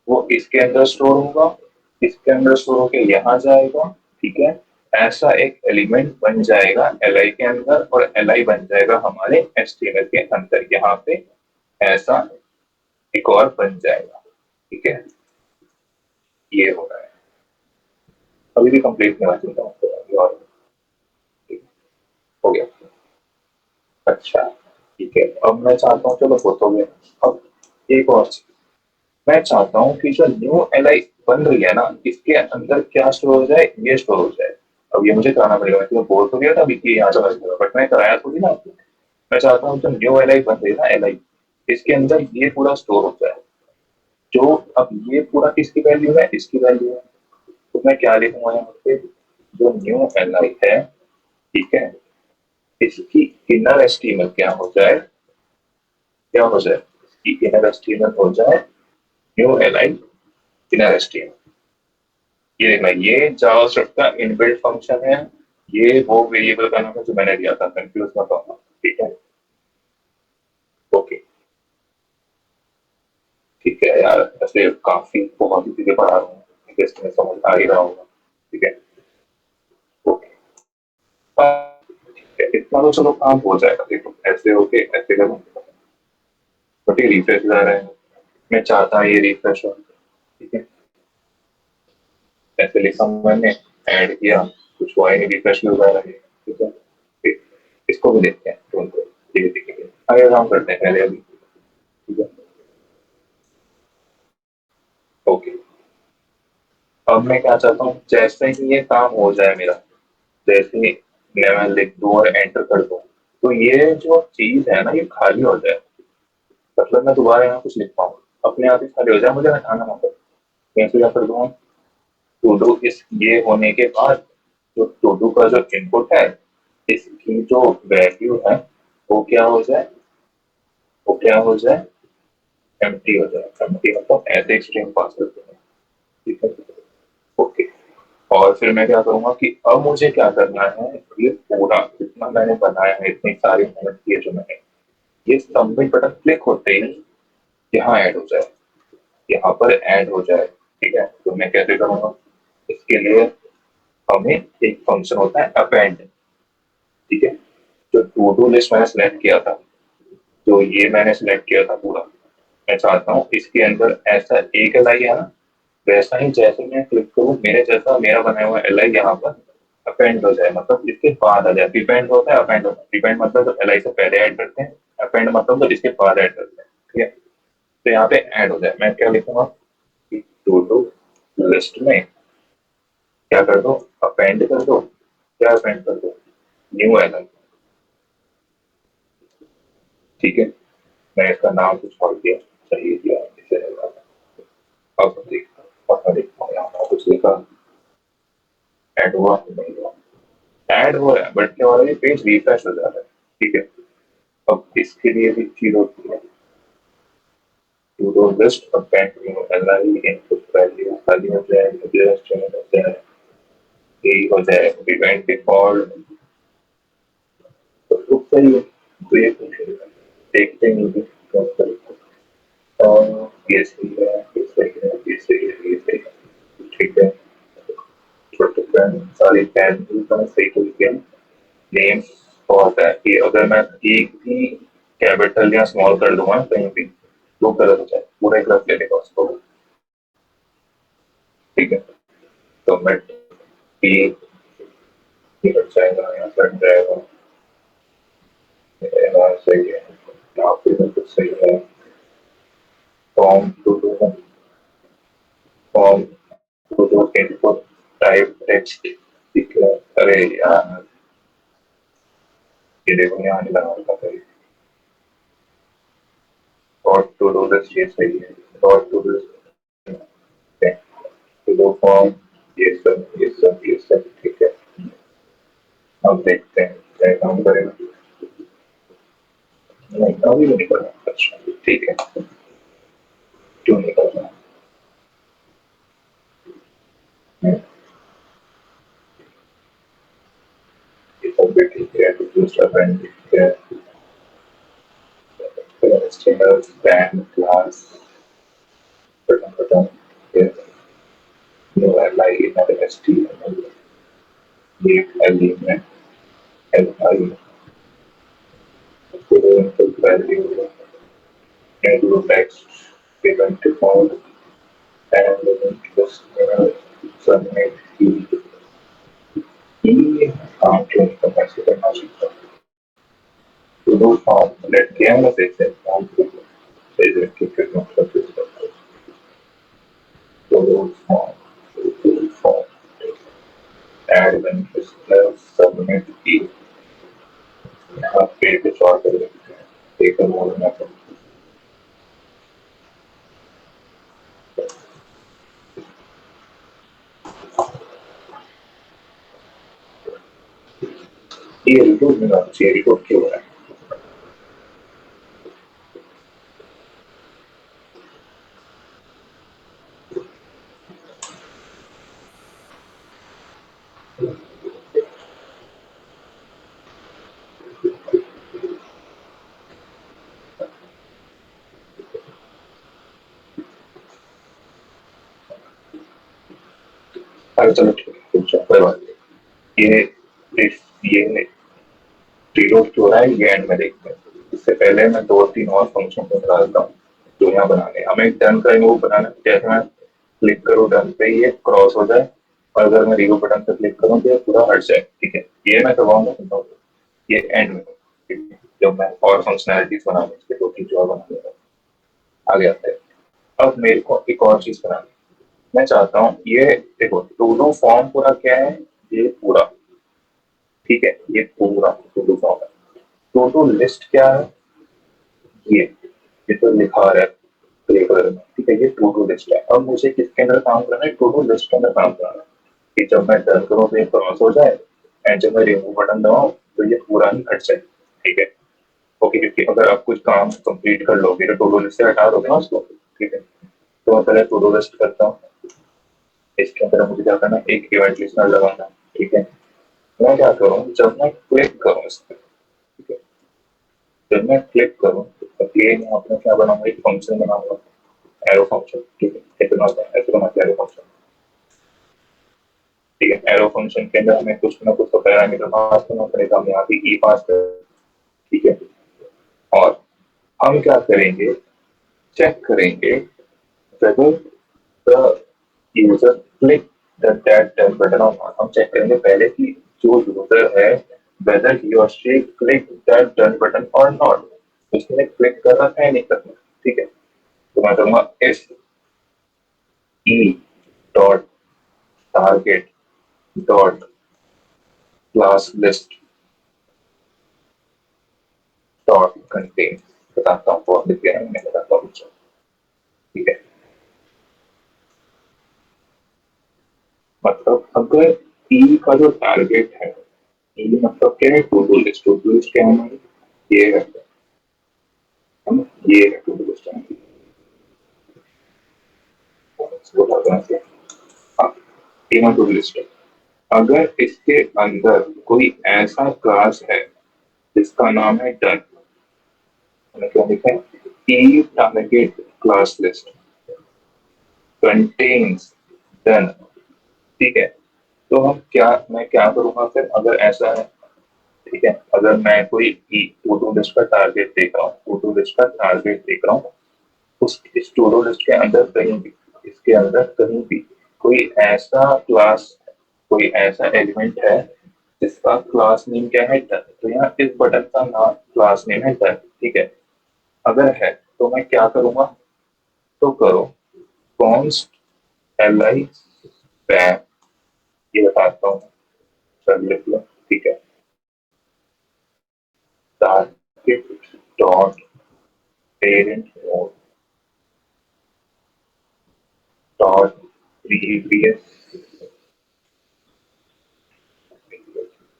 वो इसके अंदर स्टोर होगा, इसके अंदर स्टोर होकर यहाँ जाएगा। ठीक है, ऐसा एक एलिमेंट बन जाएगा एल के अंदर, और एल बन जाएगा हमारे एचटीएमएल के अंदर यहाँ पे, ऐसा एक और बन जाएगा। ठीक है, ये हो रहा है, अभी भी कंप्लीट नहीं हुआ, चिंता मत करो, अभी और हो गया। अच्छा, ठीक है, अब मैं चाहता हूँ, चलो वो तो गया। अब एक और चीज मैं चाहता हूँ कि जो न्यू एल आई बन रही है ना, इसके अंदर क्या स्टोर हो जाए, ये स्टोर हो जाए। अब ये मुझे कराना पड़ेगा, मैं तुम्हें बोल तो दिया था अभी कि यहाँ चला जाएगा, बट मैं कराया थोड़ी ना। मैं चाहता हूँ जो न्यू एल आई बन रही है ना, एल आई, इसके अंदर ये पूरा स्टोर हो जाए। जो अब ये पूरा किसकी वैल्यू है, इसकी वैल्यू है। तो मैं क्या लिखूंगा यहाँ पे, जो न्यू एल आई है, ठीक है, इसकी इनर एस्टीमल क्या हो जाए, क्या हो जाए, इसकी इनर एस्टीमल हो जाए न्यू एल आई इनर एस्टीमल। ये देखना, ये जावास्क्रिप्ट का इनबिल्ट फंक्शन है, ये वो वेरिएबल का नाम है जो मैंने दिया था, कंफ्यूज मत होना। ठीक है, ओके, ठीक है यार, ऐसे काफी बहुत ही चीजें पढ़ा रहा हूँ, इसमें समझ आ ही रहा होगा। ठीक है, ओके, इतना तो चलो काम हो जाएगा। देखो ऐसे होके ऐसे करो, बट ये रिफ्रेश जा रहा है, मैं चाहता हूँ ये रिफ्रेश हो। ठीक है, ऐसे लिखा मैंने, ऐड किया, कुछ हुआ ही नहीं, रिफ्रेश भी हो जा रहा है। ठीक है, फिर इसको भी देखते हैं, तो उनको धीरे धीरे आगे काम करते हैं पहले अभी। ठीक है, ओके। अब मैं क्या चाहता हूँ, जैसे ही ये काम हो जाए मेरा, जैसे ही मैं लिख दूँ और एंटर कर दूँ, तो ये जो चीज है ना, ये खाली हो जाए। मतलब मैं दोबारा यहाँ कुछ लिख पाऊँ, अपने आप ही खाली हो जाए, मुझे हटाना ना पड़े। कैसे क्या कर दूंगा, टू डू इस ये होने के बाद जो टू डू का जो इनपुट है, इसकी जो वैल्यू है वो क्या हो जाए, वो क्या हो जाए, एम्प्टी हो जाए। एम्प्टी मतलब ऐसे एक स्ट्रिंग पास कर दूंगा। ठीक है, ओके। और फिर मैं क्या करूंगा कि अब मुझे क्या करना है, ये पूरा जितना मैंने बनाया है, इतनी सारी मेहनत की है जो मैंने, ये सबमिट बटन क्लिक होते ही यहाँ ऐड हो जाए, यहाँ पर ऐड हो जाए। ठीक है, तो मैं कैसे करूंगा, इसके लिए हमें एक फंक्शन होता है अपेंड। ठीक है, जो टू डू लिस्ट मैंने सेलेक्ट किया था, जो ये मैंने सेलेक्ट किया था पूरा, मैं चाहता हूँ इसके अंदर ऐसा एक एल आई है ना, वैसा ही जैसे मैं क्लिक करूँ, मेरे जैसा मेरा बनाया हुआ एल आई यहाँ पर अपेंड हो जाए, मतलब इसके बाद आ जाए। डिपेंड होता है, अपेंड होता है। डिपेंड मतलब जब एल आई से पहले ऐड करते हैं, अपेंड मतलब जब इसके बाद ऐड करते हैं। ठीक है, तो यहाँ पे ऐड हो जाए, मैं क्या लिखूंगा, टू डू लिस्ट में क्या कर दो, अपेंड कर दो, क्या अपेंड कर दो, न्यू एल आई। ठीक है, मैं इसका नाम कुछ और दिया, चाहिए दिया इसे, अब देखता और मैं देखता हूँ यहाँ पर कुछ लिखा, ऐड हुआ नहीं हुआ, ऐड हो रहा है, बट क्या हो रहा है, पेज रिफ्रेश हो जा रहा है। ठीक है, अब इसके लिए भी चीज होती है, to do list append new li input value खाली हो जाए, adjust हो जाए, यही हो जाए, event default तो look सही है। तो ये देखते हैं कि क्या करें। ये सही है, ये सही है, ये सही है, ये सही है, ठीक है। छोटे पैन सारे पैन का सही तरीके हैं। नेम और ये अगर मैं एक भी कैपिटल या स्मॉल कर दूंगा कहीं भी वो गलत हो जाए, पूरा एक रख लेने का उसको, ठीक है। तो मैं पी हट जाएगा, यहाँ से हट जाएगा, यहाँ सही है, यहाँ पे भी कुछ सही है। Form to do, form to do input type text, ठीक है। अरे यार ये देखो यहाँ नहीं लगा रखा था, और टू डू लिस्ट ये सही है, और to do list to do form ये सब ये सब ये सब, ठीक है। अब देखते हैं क्या काम करेगा। नहीं अभी भी नहीं करना, अच्छा ठीक है, क्यों नहीं करना। ये सब भी ठीक है, तो दूसरा ब्रांड ठीक है। Status brand class button button ये no L I S T ये element L I input value into text given default and just submit key counting capacity machine. To do form, let camera section form to is a ticket of the system. To do form, add when submit key. यहाँ पे कुछ और कर सकते हैं, एक और बोलना तो ये रिपोर्ट में आप चाहिए रिपोर्ट क्यों है। अरे चलो ठीक है, कुछ कोई बात नहीं। ये रिलोड क्यों हो रहा है ये एंड में देखते हैं। इससे पहले मैं दो तीन और फंक्शन को डालता हूँ जो यहाँ बनाने, हमें डन का वो बनाना, जैसे मैं क्लिक करूँ डन पे ये क्रॉस हो जाए, और अगर मैं रिव्यू बटन पे क्लिक करूँ तो ये पूरा हट जाए, ठीक है। ये मैं करवाऊंगा, ये एंड में, ठीक है। जब मैं और फंक्शनैलिटीज बनाऊंगा इसके दो तीन जो और बनाऊंगा आगे आते हैं। अब मेरे को एक और चीज बनानी, मैं चाहता हूँ ये देखो दोनों फॉर्म पूरा क्या है, ये पूरा ठीक है, ये पूरा टू फॉर्म है। टू लिस्ट क्या है, ये तो लिखा रहा है ग्रे कलर में, ठीक है। ये टू डू लिस्ट है। अब मुझे किसके अंदर काम करना है, टू डू लिस्ट के अंदर काम करना है कि जब मैं डन करूँ तो ये क्रॉस हो जाए, एंड जब मैं रिमूव बटन दबाऊं तो ये पूरा ही हट जाए, ठीक है। ओके, क्योंकि अगर आप कुछ काम कंप्लीट कर लोगे तो टू डू लिस्ट से हटा दोगे ना उसको, ठीक है। तो मैं पहले टू डू लिस्ट करता हूँ। इसके अंदर मुझे क्या करना है, एक इवेंट लिस्टनर लगाना, ठीक है। मैं क्या करूँ, जब मैं क्लिक करूँ इस पर, ठीक है, जब मैं क्लिक करूँ तो ये यहाँ पर क्या बनाऊंगा, एक फंक्शन बनाऊंगा, एरो फंक्शन, ठीक है। इतना एरो फंक्शन, ठीक है। एरो फंक्शन के अंदर हमें कुछ ना कुछ तो पैरामीटर पास करना पड़ेगा, हम यहाँ पे ई पास कर, ठीक है। और हम क्या करेंगे, चेक करेंगे whether the user click that button or not। हम चेक करेंगे पहले कि जो यूजर है whether he or she click that done button or not, उसने क्लिक कर रखा है नहीं कर रखा, ठीक है। तो मैं कहूँगा if e dot target dot class list dot contain, बताता हूँ बहुत लिख गया मैंने, बताता हूँ, ठीक है। मतलब अगर ई का जो टारगेट है, ई मतलब क्या है, to do list, to do list क्या है हमारी, ये है, ये है टू डू लिस्ट हमारी। बता दूं ऐसे। हाँ, स्कीमा टू लिस्ट। अगर इसके अंदर कोई ऐसा क्लास है जिसका नाम है डन, मैंने क्या लिखा है, e target class list contains done, ठीक है। तो मैं क्या करूंगा फिर अगर ऐसा है, ठीक है। अगर मैं कोई टू डू लिस्ट का टारगेट देख रहा हूँ, टू डू लिस्ट का टारगेट देख रहा हूँ, उस इस टू डू लिस्ट के अंदर कहीं भी, इसके अंदर कहीं भी कोई ऐसा क्लास, कोई ऐसा एलिमेंट है जिसका क्लास नेम क्या है डन, तो यहाँ इस बटन का नाम क्लास नेम है डन, ठीक है। अगर है तो मैं क्या करूंगा, तो करो कॉन्स्ट li spam, ये बताता हूँ, चल लिख लो, ठीक है। target dot parent node dot previous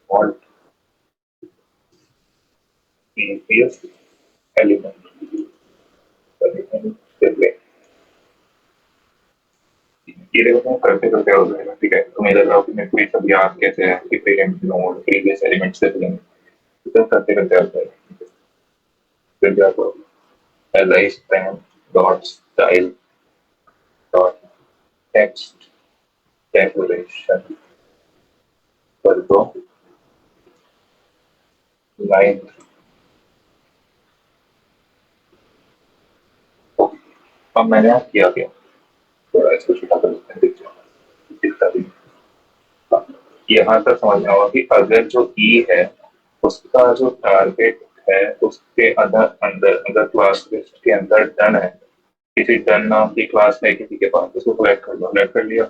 alt previous element display। ये देखो मैं करते करते हो जाएगा, ठीक है। तुम इधर रहो कि मेरे को ये सब याद कैसे है कि पेरेंट नोड प्रीवियस एलिमेंट से इधर करते करते हो जाएगा। फिर क्या करो, li span dot style dot text decoration कर दो लाइन। अब मैंने यहाँ किया क्या, थोड़ा इसको छोटा कर देते हैं, दिख जाएगा, दिखता भी नहीं। यहाँ तक समझ में आवा कि अगर जो ई है उसका जो टारगेट है उसके अंदर अंदर अगर क्लास लिस्ट के अंदर डन है, किसी डन नाम की क्लास है किसी के पास, उसको सिलेक्ट कर लो, सिलेक्ट कर लिया।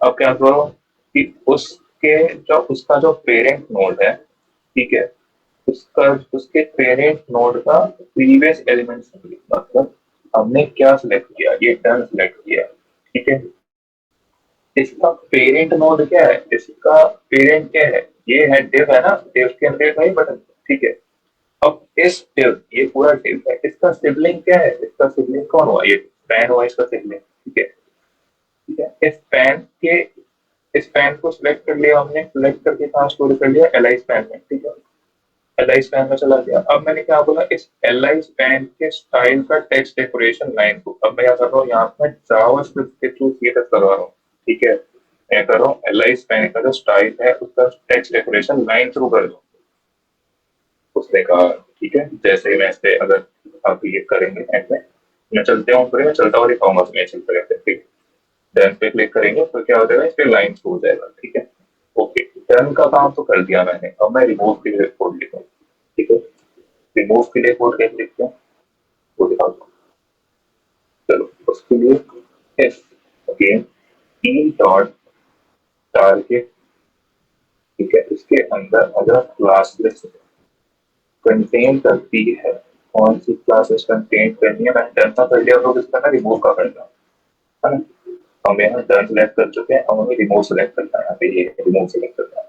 अब क्या करो कि उसका जो पेरेंट नोड है, ठीक है, उसका उसके पेरेंट नोड का प्रीवियस एलिमेंट, मतलब हमने क्या सिलेक्ट किया, ये डन सिलेक्ट किया, ठीक है। इसका पेरेंट नोड क्या है, इसका पेरेंट क्या है, ये है div, है ना, div के अंदर भाई बटन, ठीक है। अब इस div, ये पूरा div है, इसका सिबलिंग क्या है, इसका सिबलिंग कौन हुआ, ये स्पैन हुआ इसका सिबलिंग, ठीक है, ठीक है। इस स्पैन को सिलेक्ट कर लिया हमने, सिलेक्ट करके कहाँ स्टोर कर लिया, li स्पैन में, ठीक है। li स्पैन में चला गया। अब मैंने क्या बोला, इस li स्पैन के स्टाइल का टेक्स्ट डेकोरेशन लाइन को, अब मैं क्या कर रहा हूँ, यहाँ पे जावास्क्रिप्ट के थ्रू CSS करवा रहा हूँ, ठीक है। मैं कर रहा हूँ li स्पैन का जो स्टाइल है उसका टेक्स्ट डेकोरेशन लाइन थ्रू कर दो। उसने कहा ठीक है, जैसे ही मैं इस पे अगर आप ये करेंगे एंड में, मैं चलते हूँ, मैं चलता हुआ दिखाऊंगा तुम्हें, चलते रहते, ठीक है। डन पे क्लिक करेंगे तो क्या हो जाएगा, इस पे लाइन थ्रू हो जाएगा, ठीक है। ओके, डन का काम तो कर दिया मैंने, अब मैं रिमूव के लिए कोड लिखूँ, ठीक है। रिमूव के लिए कोड कैसे लिखते हैं वो दिखाता हूँ। चलो उसके लिए एफ अगेन ई डॉट टारगेट, ठीक है। इसके अंदर अगर क्लास लिस्ट कंटेन करती है, कौन सी क्लासेस कंटेन करनी है, मैंने डन का कर लिया, तो किसका ना रिमूव का करना है ना। हम यहाँ डन सेलेक्ट कर चुके हैं, अब हमें रिमूव सेलेक्ट करना है, यहाँ पे ये रिमूव सेलेक्ट करना है,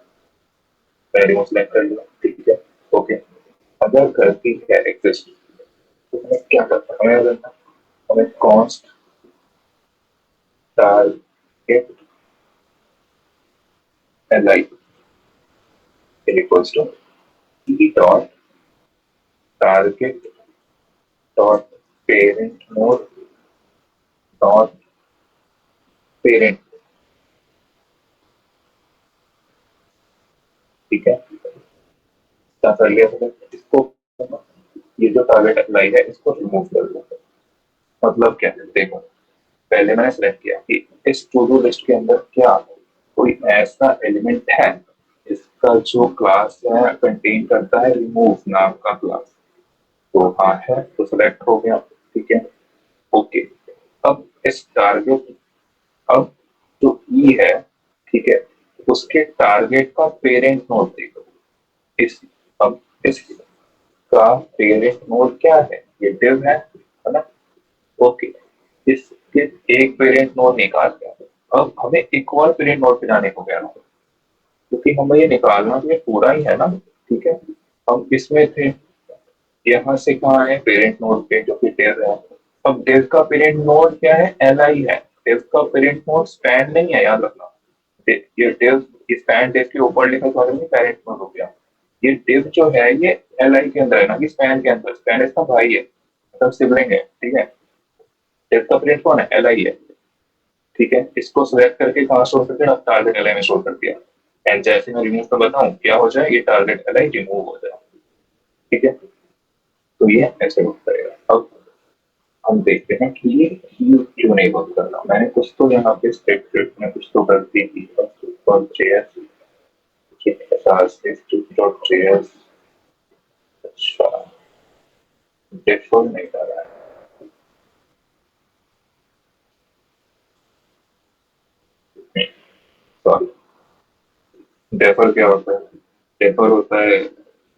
मैं रिमूव सेलेक्ट कर लिया, ठीक है। ओके, अगर करती है एग्जिस्ट तो हमें क्या करना है, हमें करना, हमें const target li equals to e dot target dot parent node dot parent, ठीक है। क्या कर लिया मैंने इसको, ये जो टारगेट अप्लाई है इसको रिमूव कर दो। मतलब क्या है देखो, पहले मैंने सेलेक्ट किया कि इस टू डू लिस्ट के अंदर क्या कोई ऐसा एलिमेंट है जिसका जो क्लास है कंटेन करता है रिमूव नाम का क्लास, तो हाँ है, तो सेलेक्ट हो गया, ठीक है। ओके, अब इस टारगेट, अब जो ई है, ठीक है, उसके टारगेट का पेरेंट नोड देखो, इस अब इसका पेरेंट नोड क्या है, ये div है ना। ओके, इसके एक पेरेंट नोड निकाल दिया, अब हमें एक और पेरेंट नोड पे जाने को कह रहा हूँ, क्योंकि हमें ये निकालना तो ये पूरा ही है ना, ठीक है। हम इसमें थे, यहाँ से कहाँ है पेरेंट नोड पे जो कि div है, अब div का पेरेंट नोड क्या है, li है, div का पेरेंट मोड स्पैन नहीं है, याद रखना। ये div, ये स्पैन div के ऊपर लिखा था नहीं, पेरेंट मोड हो गया। ये div जो है ये li के अंदर है ना कि स्पैन के अंदर। स्पैन इसका भाई है, मतलब सिबलिंग है, ठीक है। div का पेरेंट कौन है? li है, ठीक है। इसको सिलेक्ट करके कहाँ स्टोर करके अब टारगेट li में स्टोर कर दिया। एंड जैसे मैं रिमूव कर बताऊं क्या हो जाए, ये टारगेट li रिमूव हो जाए, ठीक है। तो ये ऐसे वर्क करेगा। अब हम देखते हैं कि ये क्यों नहीं वर्क कर रहा। मैंने कुछ तो यहाँ पे स्क्रिप्ट में कुछ तो गलती की है। अच्छा, डिफॉल्ट नहीं कर रहा है। सॉरी, डेफर क्या होता है? डेफर होता है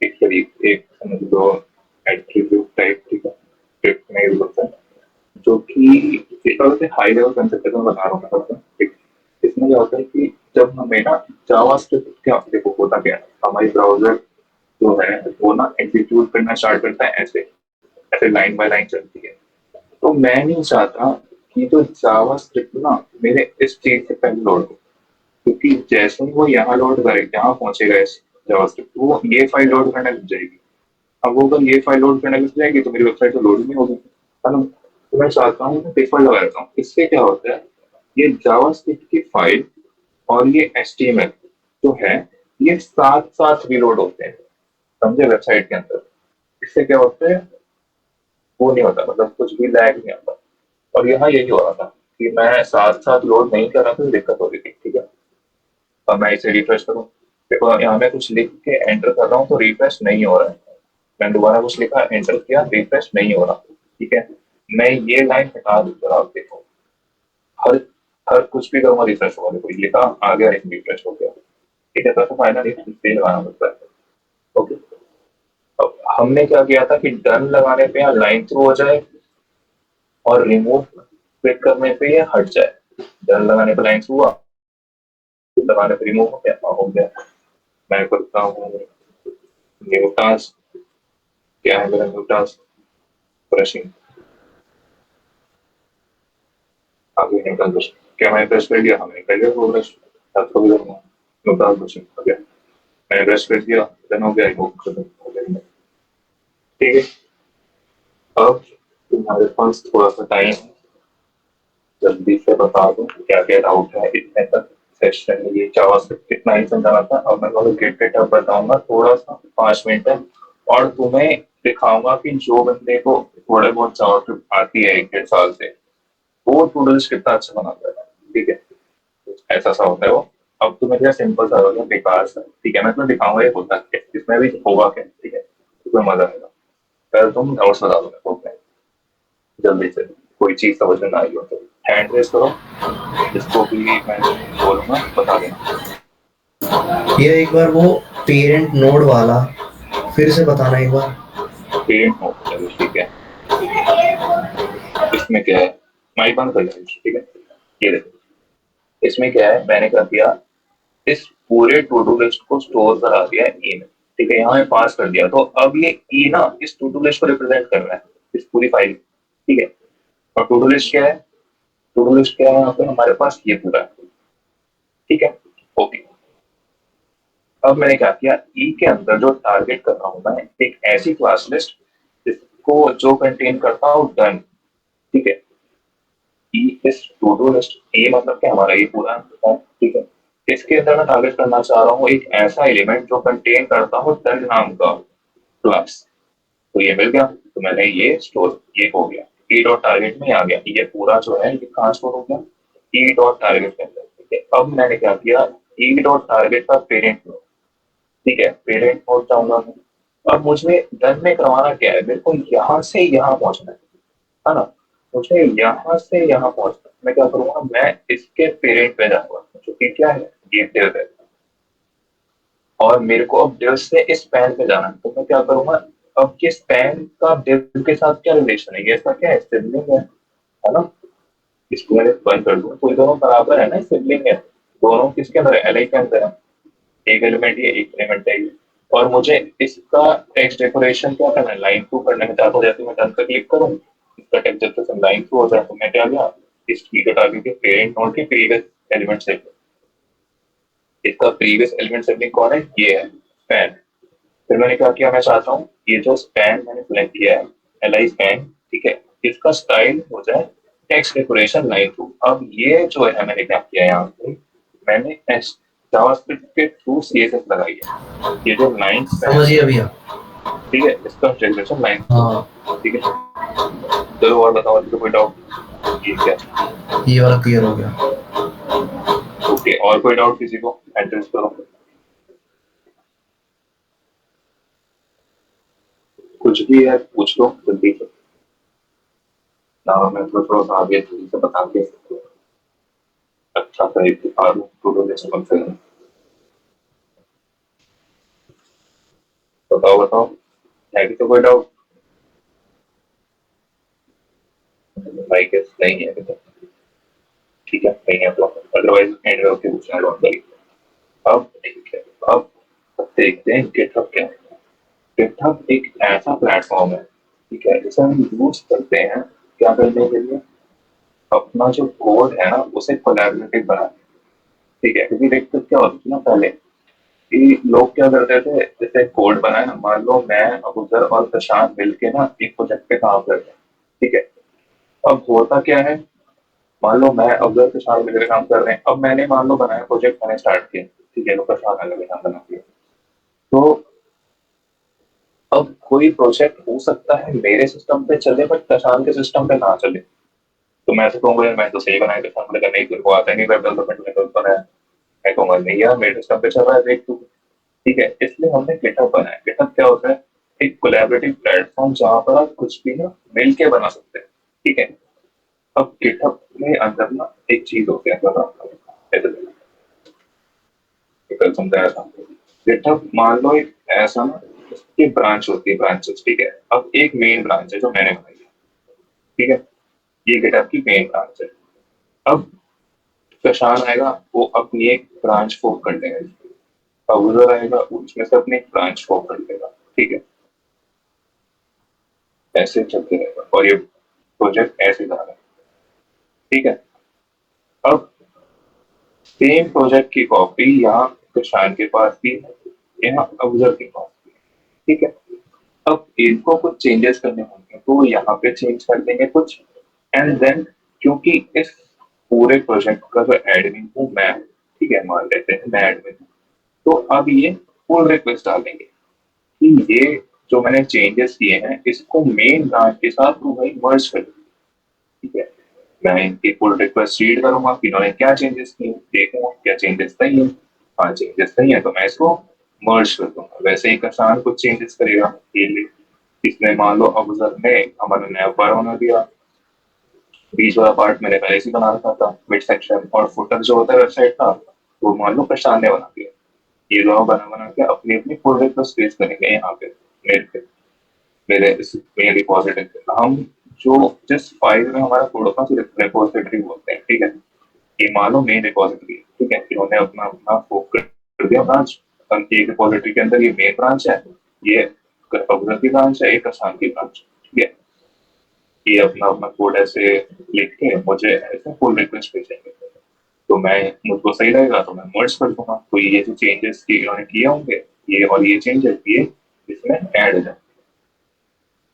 एक तरीके, एक समझ लो एट्रीब्यूट टाइप, ठीक है, स्क्रिप्ट में यूज होता है, जो कि एक तरह से हाई लेवल कंसेप्ट में बता रहा हूँ मैं, ठीक। इसमें क्या होता है कि जब हमें ना जावास्क्रिप्ट, क्या देखो होता क्या है, हमारी ब्राउजर जो है वो ना एग्जीक्यूट करना स्टार्ट करता है, ऐसे ऐसे लाइन बाय लाइन चलती है। तो मैं नहीं चाहता कि जो जावास्क्रिप्ट ना मेरे इस चीज से पहले लोड हो, क्योंकि जैसे ही वो यहाँ लोड करे, यहाँ पहुंचेगा इस जावास्क्रिप्ट, वो ये फाइल लोड करने लग जाएगी। अब वो अगर ये फाइल लोड करने लग जाएगी तो मेरी वेबसाइट तो लोड नहीं होगी, है ना। तो मैं चाहता हूँ डिफॉल्ट लगा देता हूँ। इससे क्या होता है, ये जावास्क्रिप्ट की फाइल और ये एचटीएमएल जो है, ये साथ साथ रीलोड होते हैं, समझे, वेबसाइट के अंदर। इससे क्या होता है, वो नहीं होता, मतलब कुछ भी लैग नहीं आता। और यहाँ यही हो रहा था कि मैं साथ साथ लोड नहीं कर रहा था, दिक्कत हो रही थी, ठीक है। अब मैं इसे रिफ्रेश करूँ, देखो यहाँ मैं कुछ लिख के एंटर कर रहा हूँ तो रिफ्रेश नहीं हो रहा है। मैंने दोबारा कुछ लिखा, एंटर किया, रिफ्रेश नहीं हो रहा, ठीक है। मैं ये लाइन हटा दूंगा, आप देखो, हर हर कुछ भी करूँगा रिफ्रेश होगा। देखो ये लिखा आ गया, रिफ्रेश हो गया, ठीक है। तो फाइनल रिफ्रेश लगाना पड़ता है, ओके। अब हमने क्या किया था कि डन लगाने पे यहाँ लाइन थ्रू हो जाए और रिमूव क्लिक करने पे ये हट जाए। डन लगाने पे लाइन थ्रू हुआ, लगाने पे रिमूव हो गया, हो गया। मैं करता हूँ न्यू टास्क, क्या है मेरा न्यू टास्क, ब्रशिंग, आगे निकल ब्रश। क्या मैंने ब्रश कर दिया? हमें कर लिया वो ब्रश, हाथ को भी करूँगा, न्यू टास्क ब्रशिंग हो गया। मैंने ब्रश कर दिया, डन हो गया, रिमूव कर दिया, ठीक है। अब तुम्हारे पास थोड़ा सा टाइम, जल्दी से बता दो क्या क्या डाउट है इतने तक सेशन। ये जावास्क्रिप्ट इतना ही समझाना था। अब मैं तुम्हें गेट गेटअप बताऊंगा थोड़ा सा, 5 मिनट है, और तुम्हें दिखाऊंगा कि जो बंदे को थोड़े बहुत जावास्क्रिप्ट आती है 1 1.5 साल से, वो टू डू लिस्ट कितना अच्छा बनाता है, ठीक है। ऐसा सा होता है वो। अब तुम्हें क्या सिंपल सा होगा, बेकार सा, ठीक है। मैं तुम्हें दिखाऊंगा ये होता है, इसमें भी होगा क्या, ठीक है, तुम्हें मजा आएगा। पहले तुम डाउट्स बता दो जल्दी से, कोई चीज समझ में ना आई हो तो हैंड रेस करो, जिसको भी मैं बोलूंगा बता देना। ये एक बार वो पेरेंट नोड वाला फिर से बताना एक बार। पेरेंट मोड, चलो ठीक है। इसमें क्या है, माइक बंद कर लो, ठीक है। ये देखो, इसमें क्या है, मैंने क्या किया, इस पूरे टू डू लिस्ट को स्टोर करा दिया ई में, ठीक है। यहाँ मैं पास कर दिया, तो अब ये ई ना इस टू डू लिस्ट को रिप्रेजेंट कर रहा है, इस पूरी फाइल, ठीक है। और टू डू लिस्ट क्या है, टू डू लिस्ट क्या है, यहाँ पे हमारे पास ये पूरा है, ठीक है, ओके। अब मैंने क्या किया, ई के अंदर जो टारगेट कर रहा हूँ मैं, एक ऐसी क्लास लिस्ट जिसको जो कंटेन करता हूँ डन, ठीक है। ई इस टू डू लिस्ट, ए मतलब क्या, हमारा ये पूरा है, ठीक है। इसके अंदर मैं टारगेट करना चाह रहा हूँ एक ऐसा एलिमेंट जो कंटेन करता हूँ डन नाम का क्लास। तो ये मिल गया, तो मैंने ये स्टोर, ये हो गया ई डॉट टारगेट में आ गया। ये पूरा जो है ये कहाँ स्टोर हो गया, ई डॉट टारगेट के अंदर, ठीक है। अब मैंने क्या किया, ई डॉट टारगेट का पेरेंट, ठीक है, पेरेंट पहुंच जाऊंगा मैं। अब मुझे डन में करवाना क्या है, मेरे को यहाँ से यहाँ पहुंचना है ना। मुझे यहाँ से यहाँ पहुंचना है। मैं क्या करूंगा, मैं इसके पेरेंट पे जाऊंगा, जो कि क्या है, ये div है। और मेरे को अब div से इस स्पैन पे जाना है, तो मैं क्या करूंगा, अब ये स्पैन का div के साथ क्या रिलेशन है, ये इसका क्या है, सिबलिंग है ना। इसको मैंने बंद कर दूं तो ये दोनों बराबर है ना, सिबलिंग है। दोनों किसके अंदर है, एल के अंदर है। एक एलिमेंट ये, एक एलिमेंट है ये। और मुझे इसका टेक्स्ट डेकोरेशन क्या करना है, लाइन थ्रू करना है। चाहता हूँ जैसे मैं डन पर क्लिक करूँ, इसका टेक्स्ट जब तक लाइन थ्रू हो जाए, तो मैं क्या गया, इस की को टारगेट के पेरेंट नोड के प्रीवियस एलिमेंट से, इसका प्रीवियस एलिमेंट सिबलिंग कौन है, ये है स्पैन। फिर मैंने क्या किया, मैं चाहता हूँ ये जो स्पैन मैंने सिलेक्ट किया है, एल स्पैन, ठीक है, इसका स्टाइल हो जाए टेक्स्ट डेकोरेशन लाइन थ्रू। अब ये जो है मैंने क्या किया यहाँ पे, मैंने जावास्क्रिप्ट के थ्रू सीएसएस लगाई है, ये जो लाइन स्पैन, समझिए भैया। ठीक है, इसका डेकोरेशन लाइन, हाँ, ठीक है। चलो और बताओ, तो कोई डाउट, ये क्या, ये वाला क्लियर हो गया। ओके, और कोई डाउट किसी को, एड्रेस करो, कुछ भी है पूछ लो जल्दी से ना, मैं तो थोड़ा सा आगे जल्दी से बता के अच्छा सा एक दिखा दूं टू डू लिस्ट कम से कम। बताओ बताओ, है कि तो कोई डाउट, भाई केस नहीं है अभी तक, ठीक है, नहीं है तो अदरवाइज एंड में होके पूछना, डोंट वरी। अब ठीक है, अब देखते हैं गिटहब क्या है। गिटहब एक ऐसा प्लेटफॉर्म है, ठीक है, जिसे हम यूज करते हैं क्या करने के लिए, अपना जो कोड है ना उसे कोलैबोरेटिव बनाने, ठीक है, क्योंकि देखते क्या होता है ना पहले कि लोग क्या करते थे, जैसे कोड बनाए, मान लो मैं अबूजर और प्रशांत मिलके ना एक प्रोजेक्ट पे काम करते हैं, ठीक है। अब होता क्या है, मान लो मैं अबूजर प्रशांत मिलकर काम कर रहे हैं, अब मैंने मान लो बनाया प्रोजेक्ट, मैंने स्टार्ट किया, ठीक है, तो प्रशांत अलग काम बना दिया, तो अब कोई प्रोजेक्ट हो सकता है मेरे सिस्टम पे चले बट प्रशांत के सिस्टम पे ना चले, तो मैं ऐसे कहूंगा यार मैं तो सही बनाया, प्रशांत बोलेगा नहीं तेरे को आता ही नहीं, वेब डेवलपमेंट में तो बनाया, मैं कहूंगा नहीं यार मेरे सिस्टम पे चल रहा है देख तू, ठीक है। इसलिए हमने गिटहब बनाया। गिटहब क्या होता है, एक कोलैबोरेटिव प्लेटफॉर्म जहां पर आप कुछ भी ना मिल के बना सकते हैं, ठीक है। अब गिटहब में अंदर ना एक चीज होती है, अगर आप कल समझाया था, गिटहब मान लो एक ऐसा ना, इसकी ब्रांच होती है, ब्रांचेस, ठीक है। अब एक मेन ब्रांच है जो मैंने बनाई है, ठीक है, ये गिटहब की मेन ब्रांच है। अब प्रशांत आएगा, वो अपनी एक ब्रांच फॉर्म कर देगा, अब उधर आएगा उसमें से अपनी एक ब्रांच फॉर्म कर देगा, ठीक है, ऐसे चलते रहेगा और ये प्रोजेक्ट ऐसे जा रहा है, ठीक है। अब सेम प्रोजेक्ट की कॉपी यहाँ किसान के पास भी है, यहाँ अफजल के पास भी है, ठीक है। अब इनको कुछ चेंजेस करने होंगे तो यहाँ पे चेंज कर देंगे कुछ, एंड देन क्योंकि इस पूरे प्रोजेक्ट का जो एडमिन हूँ मैं, ठीक है, मान लेते हैं मैं एडमिन हूँ, तो अब ये पुल रिक्वेस्ट डालेंगे कि ये जो मैंने चेंजेस किए हैं इसको मेन ब्रांच के साथ तो भाई मर्ज कर, ठीक है। मैं इनकी पुल रिक्वेस्ट रीड करूंगा कि इन्होंने क्या चेंजेस किए, देखूंगा क्या चेंजेस सही है, हाँ चेंजेस सही है तो मैं इसको मर्ज कर दूंगा। वैसे ही किसान कुछ चेंजेस करेगा, इसने मान लो अफजल ने हमारा नया बार बना दिया, बीच वाला पार्ट मैंने पहले से बना रखा था, मिड सेक्शन और फुटर जो होता है वेबसाइट का, वो मान लो प्रशांत ने बना दिया। ये दोनों बना बना के अपनी अपनी पुल रिक्वेस्ट पेश करेंगे यहाँ पे मेरे पे, मेरे इस मेन रिपोजिटरी पे। हम जो जिस फाइल में हमारा कोड होता है रिपोजिटरी बोलते हैं, ठीक है, ये मान लो मेन रिपोजिटरी है, ठीक है, इन्होंने अपना अपना फोक कर दिया ब्रांच, एक रिपोजिटरी के अंदर ये मेन ब्रांच है, ये कंप्यूटर की ब्रांच है, एक आसान की ब्रांच, ठीक है। ये अपना अपना कोड ऐसे लिख के मुझे ऐसे पुल रिक्वेस्ट भेजेंगे, तो मैं मुझको सही लगेगा तो मैं मर्ज कर दूंगा, तो ये जो चेंजेस की इन्होंने किए होंगे, ये और ये चेंजेस ये इसमें ऐड हो जाए,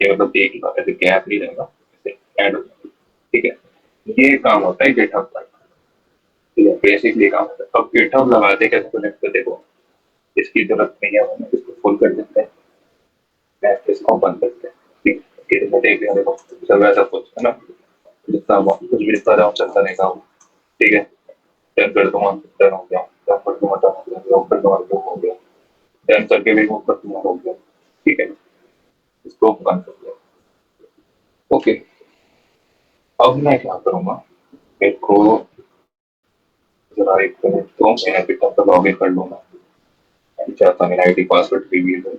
ये मतलब एक ही बात है, गैप नहीं रहेगा, इसे ऐड हो जाए, ठीक है। ये काम होता है गिटहब का, ठीक है, बेसिकली काम होता है। अब गिटहब लगाते कैसे कनेक्ट कर, देखो इसकी जरूरत नहीं है, हम इसको फुल कर देते हैं, मैं इसको बंद करते हैं, ठीक है, ये देख लिया, देखो चल रहा है सब कुछ, है ना, जितना कुछ भी लिखता जाओ चलता नहीं काम, ठीक है। डन कर दूंगा, डन हो गया, डन कर दूंगा, डन हो गया, लॉक कर दूंगा, लॉक हो गया, डन करके भी मूव कर दूंगा, हो गया, ठीक है, इसको बंद कर दिया, ओके। अब मैं क्या करूंगा, मेरे को जरा एक मिनट तो मैं एपिटॉप पर लॉग इन कर लूंगा, मैं चाहता मेरा आईडी पासवर्ड रिवील हो,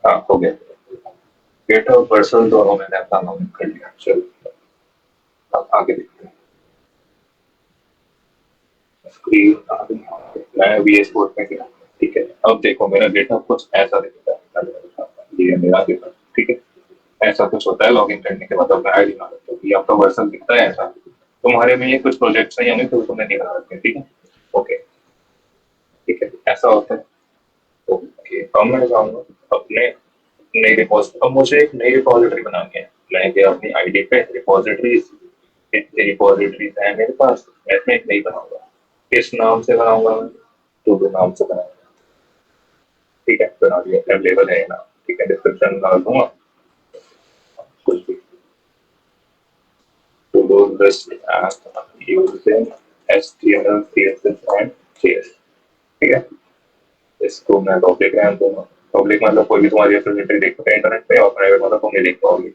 हाँ हो गया, गेट और पर्सन दोनों मैंने अपना नाम कर लिया। चलो अब आगे देखते हैं। स्क्रीन आ गई, मैं VS कोड में गया। ठीक है, अब देखो मेरा गेटअप कुछ ऐसा दिखता है। ये मेरा गेटअप, ठीक है, ऐसा कुछ होता है लॉगिन करने के बाद। मैं आईडी ना रखता हूँ, ये आपका वर्जन दिखता है ऐसा। तुम्हारे में ये कुछ प्रोजेक्ट्स हैं यानी तो तुमने नहीं बना रखे, ठीक है। ओके, ठीक है, ऐसा होता है। ओके, अब मैं जाऊंगा अपने नई रिपोजिटरी। अब मुझे एक नई रिपोजिटरी बनानी है। मैं गया अपनी आईडी पे, रिपोजिटरीज, इतनी रिपोजिटरीज है मेरे पास, मैं इसमें एक नई बनाऊंगा। किस नाम से बनाऊंगा मैं? टू डू नाम से बनाऊंगा। ठीक है, बना दिया, अवेलेबल है ना। ठीक है, डिस्क्रिप्शन डाल दूंगा कुछ भी। To do list using HTML CSS and JS। ठीक है, इसको मैं पब्लिक रहने दूंगा। पब्लिक मतलब कोई भी तुम्हारी रिपोजिटरी देख सकता है इंटरनेट पे, और प्राइवेट मतलब तुम नहीं देख पाओगे।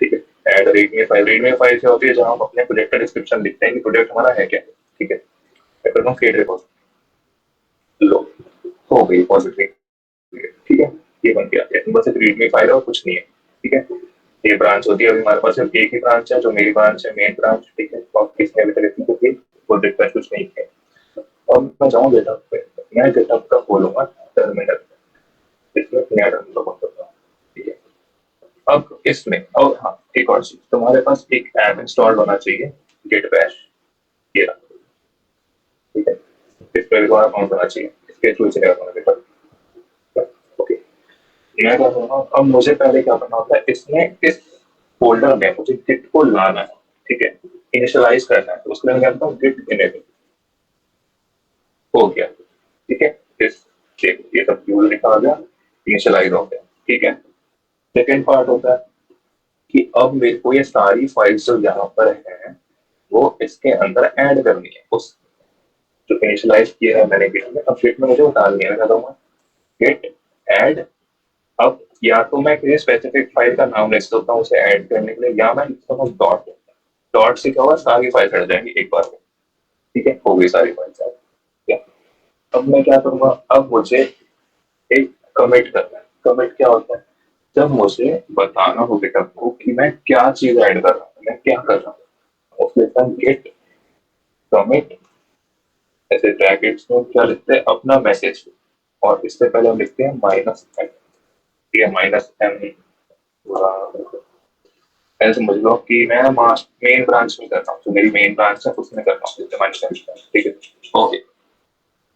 ठीक है, एड रीडमी फाइल से होती है जहां हम अपने प्रोजेक्ट का डिस्क्रिप्शन लिखते हैं कि प्रोजेक्ट हमारा है क्या। ठीक है, मैं करता हूँ क्रिएट रिपोजिटरी। लो, हो गई रिपोजिटरी। ठीक है, ये बन गया, ये बस एक रीडमी फाइल है और कुछ नहीं है। ठीक है, ये ब्रांच होती है। अभी हमारे पास सिर्फ एक ही ब्रांच है जो मेरी ब्रांच है, मेन ब्रांच। ठीक है, और किसने अभी तक इतनी कोई प्रोजेक्ट का कुछ नहीं है। अब मैं जाऊँ गेटअप पे, मैं गेटअप का खोलूंगा टर्मिनल, इसमें नया टर्मिनल ओपन करता हूँ। ठीक है, अब इसमें, और हाँ एक और चीज, तुम्हारे पास एक ऐप इंस्टॉल होना चाहिए, गेट बैश। ये रहा। ठीक है, इस पर भी तुम्हारा अकाउंट होना चाहिए, इसके थ्रू चलेगा तुम्हारे पेपर। ओके, मैं क्या करूँगा, अब मुझे पहले क्या करना होता है, इसमें इस फोल्डर में मुझे गिट को लाना है। ठीक है, इनिशियलाइज करना है, तो उसके लिए मैं कहता हूँ गिट इनेबल। हो गया, ठीक है, इस ये सब यूज लिखा आ गया, इनिशियलाइज हो गया। ठीक है, सेकेंड पार्ट होता है कि अब मेरे को ये सारी फाइल्स जो यहाँ पर है वो इसके अंदर ऐड करनी है। उस जो इनिशियलाइज किया है मैंने गिट में, अब गिट में मुझे उतारनी है। मैं कहता हूँ गिट ऐड। अब या तो मैं किसी स्पेसिफिक फाइल का नाम लिख सकता हूँ उसे ऐड करने के लिए, या मैं लिखता हूँ डॉट। डॉट से क्या होगा, सारी फाइल हट जाएंगी एक बार में। ठीक है, हो गई सारी फाइल। ठीक है, अब मैं क्या करूंगा, अब मुझे एक कमिट करना है। कमिट क्या होता है, जब मुझे बताना हो गिटहब को कि मैं क्या चीज ऐड कर रहा हूँ, मैं क्या कर रहा हूँ, उसके साथ गेट कमिट, ऐसे ब्रैकेट्स में क्या लिखते हैं, अपना मैसेज। और इससे पहले हम लिखते हैं -m। ठीक है, -m, ऐसे समझ लो कि मैं मेन ब्रांच में कर रहा हूँ, जो मेरी मेन ब्रांच है उसमें कर रहा हूँ, -m। ठीक है, ओके।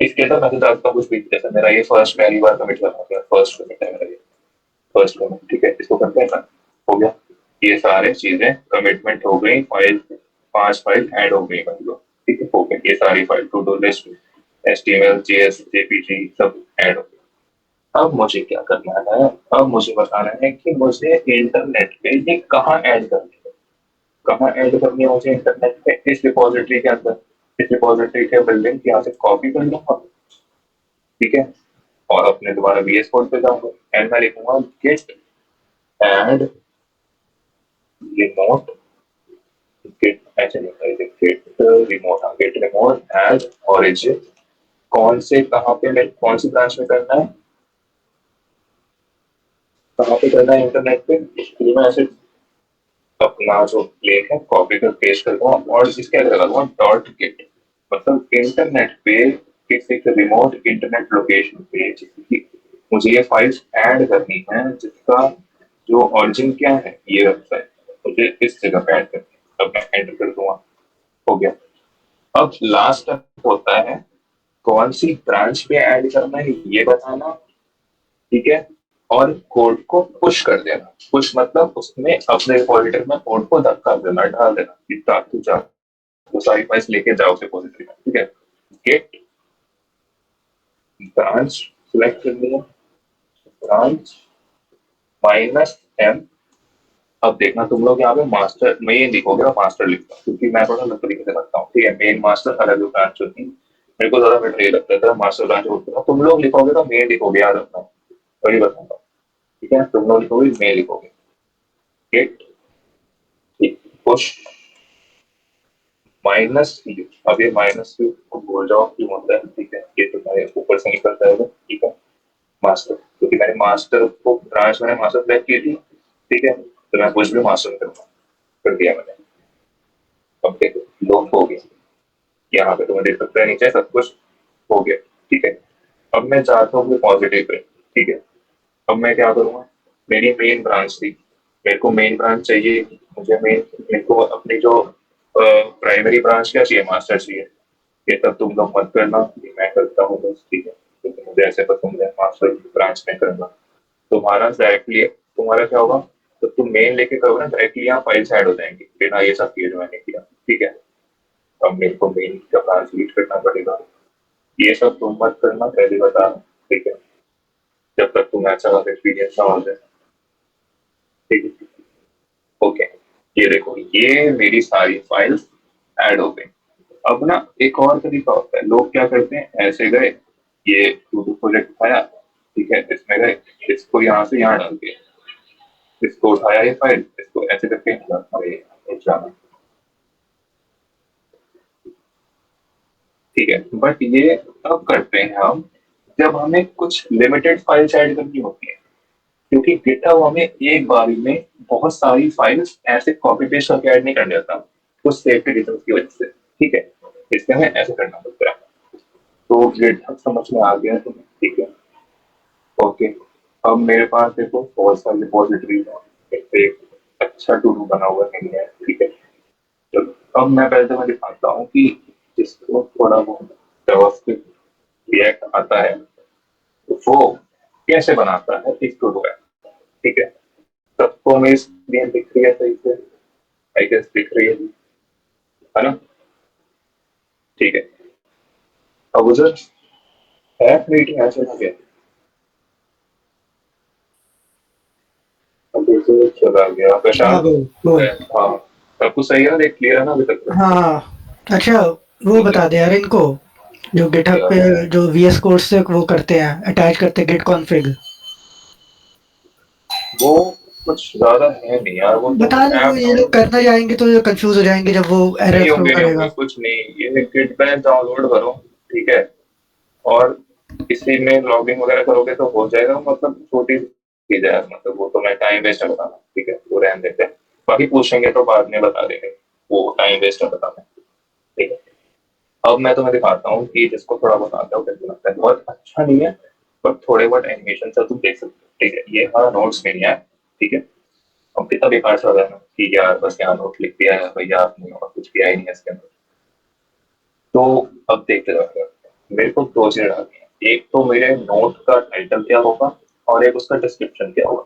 इसके अंदर मैं तो डालता हूँ कुछ भी, जैसे मेरा ये फर्स्ट पहली बार कमिट कर रहा हूँ, फर्स्ट कमिट है मेरा ये, फर्स्ट कमिट। ठीक है, इसको करते हैं ना, हो गया। ये सारे चीजें कमिटमेंट हो गई, फाइल 5 फाइल ऐड हो गई मतलब। ठीक है, हो गई ये सारी file, to do list, HTML JS JPG सब ऐड हो गई। अब मुझे क्या करना है, अब मुझे बताना है कि मुझे इंटरनेट पे ये कहाँ ऐड करनी है। कहाँ ऐड करनी है मुझे इंटरनेट पे, इस रिपोजिटरी के अंदर। इस रिपोजिटरी के बिल्डिंग यहाँ से कॉपी कर लूंगा। ठीक है, और अपने दोबारा VS कोड पे जाऊंगा, एंड मैं लिखूंगा गेट ऐड रिमोट, गेट ऐसे नहीं है, गेट रिमोट, हाँ गेट रिमोट ऐड ओरिजिन। कौन से, कहाँ पे, मैं कौन सी ब्रांच में करना है, कहाँ पे करना है इंटरनेट पे, इसके लिए मैं ऐसे अपना जो लिंक है कॉपी कर पेस्ट कर दूंगा, और इसके अंदर लगा दूंगा डॉट गेट। मतलब इंटरनेट पे किसी रिमोट इंटरनेट लोकेशन पे जिसकी मुझे ये फाइल्स ऐड करनी है, जिसका जो ओरिजिन क्या है ये वेबसाइट, मुझे इस जगह पे ऐड करनी है। अब मैं एंटर कर दूंगा, हो गया। अब लास्ट स्टेप होता है कौन सी ब्रांच पे ऐड करना है ये बताना। ठीक है, और कोड को पुश कर देना। पुश मतलब उसमें अपने रिपोजिटरी में कोड को धक्का देना, डाल देना कि ताकि जा वो सारी फाइल्स लेके जाओ रिपोजिटरी में। ठीक है, गेट ब्रांच सिलेक्ट करनी है, ब्रांच -m। अब देखना तुम लोग यहाँ पे मास्टर में ये लिखोगे ना, मास्टर लिखता हूँ क्योंकि मैं थोड़ा अलग तरीके से करता हूँ। ठीक है, मेन मास्टर अलग ब्रांच होती है, मेरे को ज्यादा बेटर ये लगता है मास्टर ब्रांच होती है। तुम लोग लिखोगे तो मेन लिखोगे, याद रखना, वही बताऊंगा। ठीक है, तुम लोग लिखोगे मेन लिखोगे, गेट पुश -u। अब ये -u को भूल जाओ क्यों होता है। ठीक है, ये तुम्हारे ऊपर से निकल जाएगा। ठीक है, मास्टर क्योंकि मैंने मास्टर को ब्रांच मैंने मास्टर सेलेक्ट की थी, ठीक है, तो मैं कुछ भी मास्टर में करूँगा, कर दिया मैंने। अब देखो लोन हो गया, यहाँ पे तुम्हें देख सकते हैं नीचे सब कुछ हो गया, ठीक है। अब मैं चाहता हूँ पॉजिटिव पे, ठीक है। अब मैं क्या करूँगा, मेरी मेन ब्रांच थी, मेरे को मेन ब्रांच चाहिए, मुझे मेरे को अपनी जो प्राइमरी ब्रांच क्या चाहिए, मास्टर चाहिए। ये सब तुम लोग मत करना, ये मैं करता हूँ बस, ठीक है, क्योंकि मुझे ऐसे पसंद है, मास्टर ब्रांच में करना। तुम्हारा डायरेक्टली तुम्हारा क्या होगा, तो तुम मेन लेके करोगे ना, डायरेक्टली यहाँ फाइल्स ऐड हो जाएंगी बिना ये सब किए जो मैंने किया, ठीक है। अब मेरे को मेन का ब्रांच लीड करना पड़ेगा, ये सब तुम मत करना, पहले बता, ठीक है, जब तक तुम्हें अच्छा खासा एक्सपीरियंस ना हो जाए, ठीक है। ओके, ये देखो ये मेरी सारी फाइल्स ऐड हो गई। अब ना एक और तरीका होता है, लोग क्या करते हैं, ऐसे गए, ये प्रोजेक्ट उठाया, ठीक है, इसमें गए, इसको यहाँ से यहाँ डाल दिया, इसको उठाया ये फाइल, इसको ऐसे करके जाना, ठीक है। बट ये तब करते हैं हम जब हमें कुछ लिमिटेड फाइल्स ऐड करनी होती है, क्योंकि गिटहब हमें एक बारी में बहुत सारी फाइल्स ऐसे कॉपी पेस्ट करके ऐड नहीं करने देता, कुछ सेफ्टी रीजंस की वजह से, ठीक है, इसलिए हमें ऐसे करना पड़ता है। तो गिटहब समझ में आ गया तुम्हें, ठीक है। ओके, अब मेरे पास देखो बहुत सारी रिपोजिटरी है, एक अच्छा टू डू बना हुआ नहीं है, ठीक है। चलो अब मैं पहले तो मैं दिखाता हूँ कि जिसको थोड़ा बहुत जावास्क्रिप्ट रिएक्ट आता है वो कैसे बनाता है एक टू डू ऐप, ठीक है। सबको मेरी स्क्रीन दिख रही है सही से, आई गेस दिख रही है ना, ठीक है। अब उधर ऐप मीटिंग ऐसे हो गया, अब उधर चला गया हाँ प्रशांत। भाई बोल। हाँ, सब कुछ सही है ना, देख क्लियर है ना अभी तक तो? हाँ अच्छा, वो बता दे यार इनको, जो गिटहब क्या? पे जो वीएस कोड से वो करते हैं, अटैच करते हैं गिट कॉन्फ़िग। वो कुछ ज्यादा है नहीं यार, वो तो बता दे, वो ऐप ये लोग डाउनलोड, करना जाएंगे तो ये कंफ्यूज हो जाएंगे जब वो एरर नहीं थ्रो होंगे नहीं होंगे, करेगा। कुछ नहीं, ये गिट बैश डाउनलोड करो, ठीक है, और इसी में लॉगिन वगैरह करोगे तो हो जाएगा, मतलब छोटी चीज है, मतलब वो तो मैं टाइम वेस्ट है बताना, ठीक है, वो रहने देते हैं, बाकी पूछेंगे तो बाद में बता देंगे, वो टाइम वेस्ट है बताना, ठीक है। अब मैं तुम्हें दिखाता हूँ कि जिसको थोड़ा बहुत आता है वो कैसे लगता है, बहुत अच्छा नहीं है, पर थोड़े बहुत एनिमेशन से तुम देख सकते हो, ठीक है। ये हमारा नोट्स में नहीं है, ठीक है। अब कितना बेकार सा हो रहा है ना कि यार बस यहाँ नोट लिख दिया है भैया आपने और कुछ किया ही नहीं है इसके अंदर। तो अब देखते रहो, मेरे को दो चीजें डालनी है, एक तो मेरे नोट का टाइटल क्या होगा और एक उसका डिस्क्रिप्शन क्या होगा,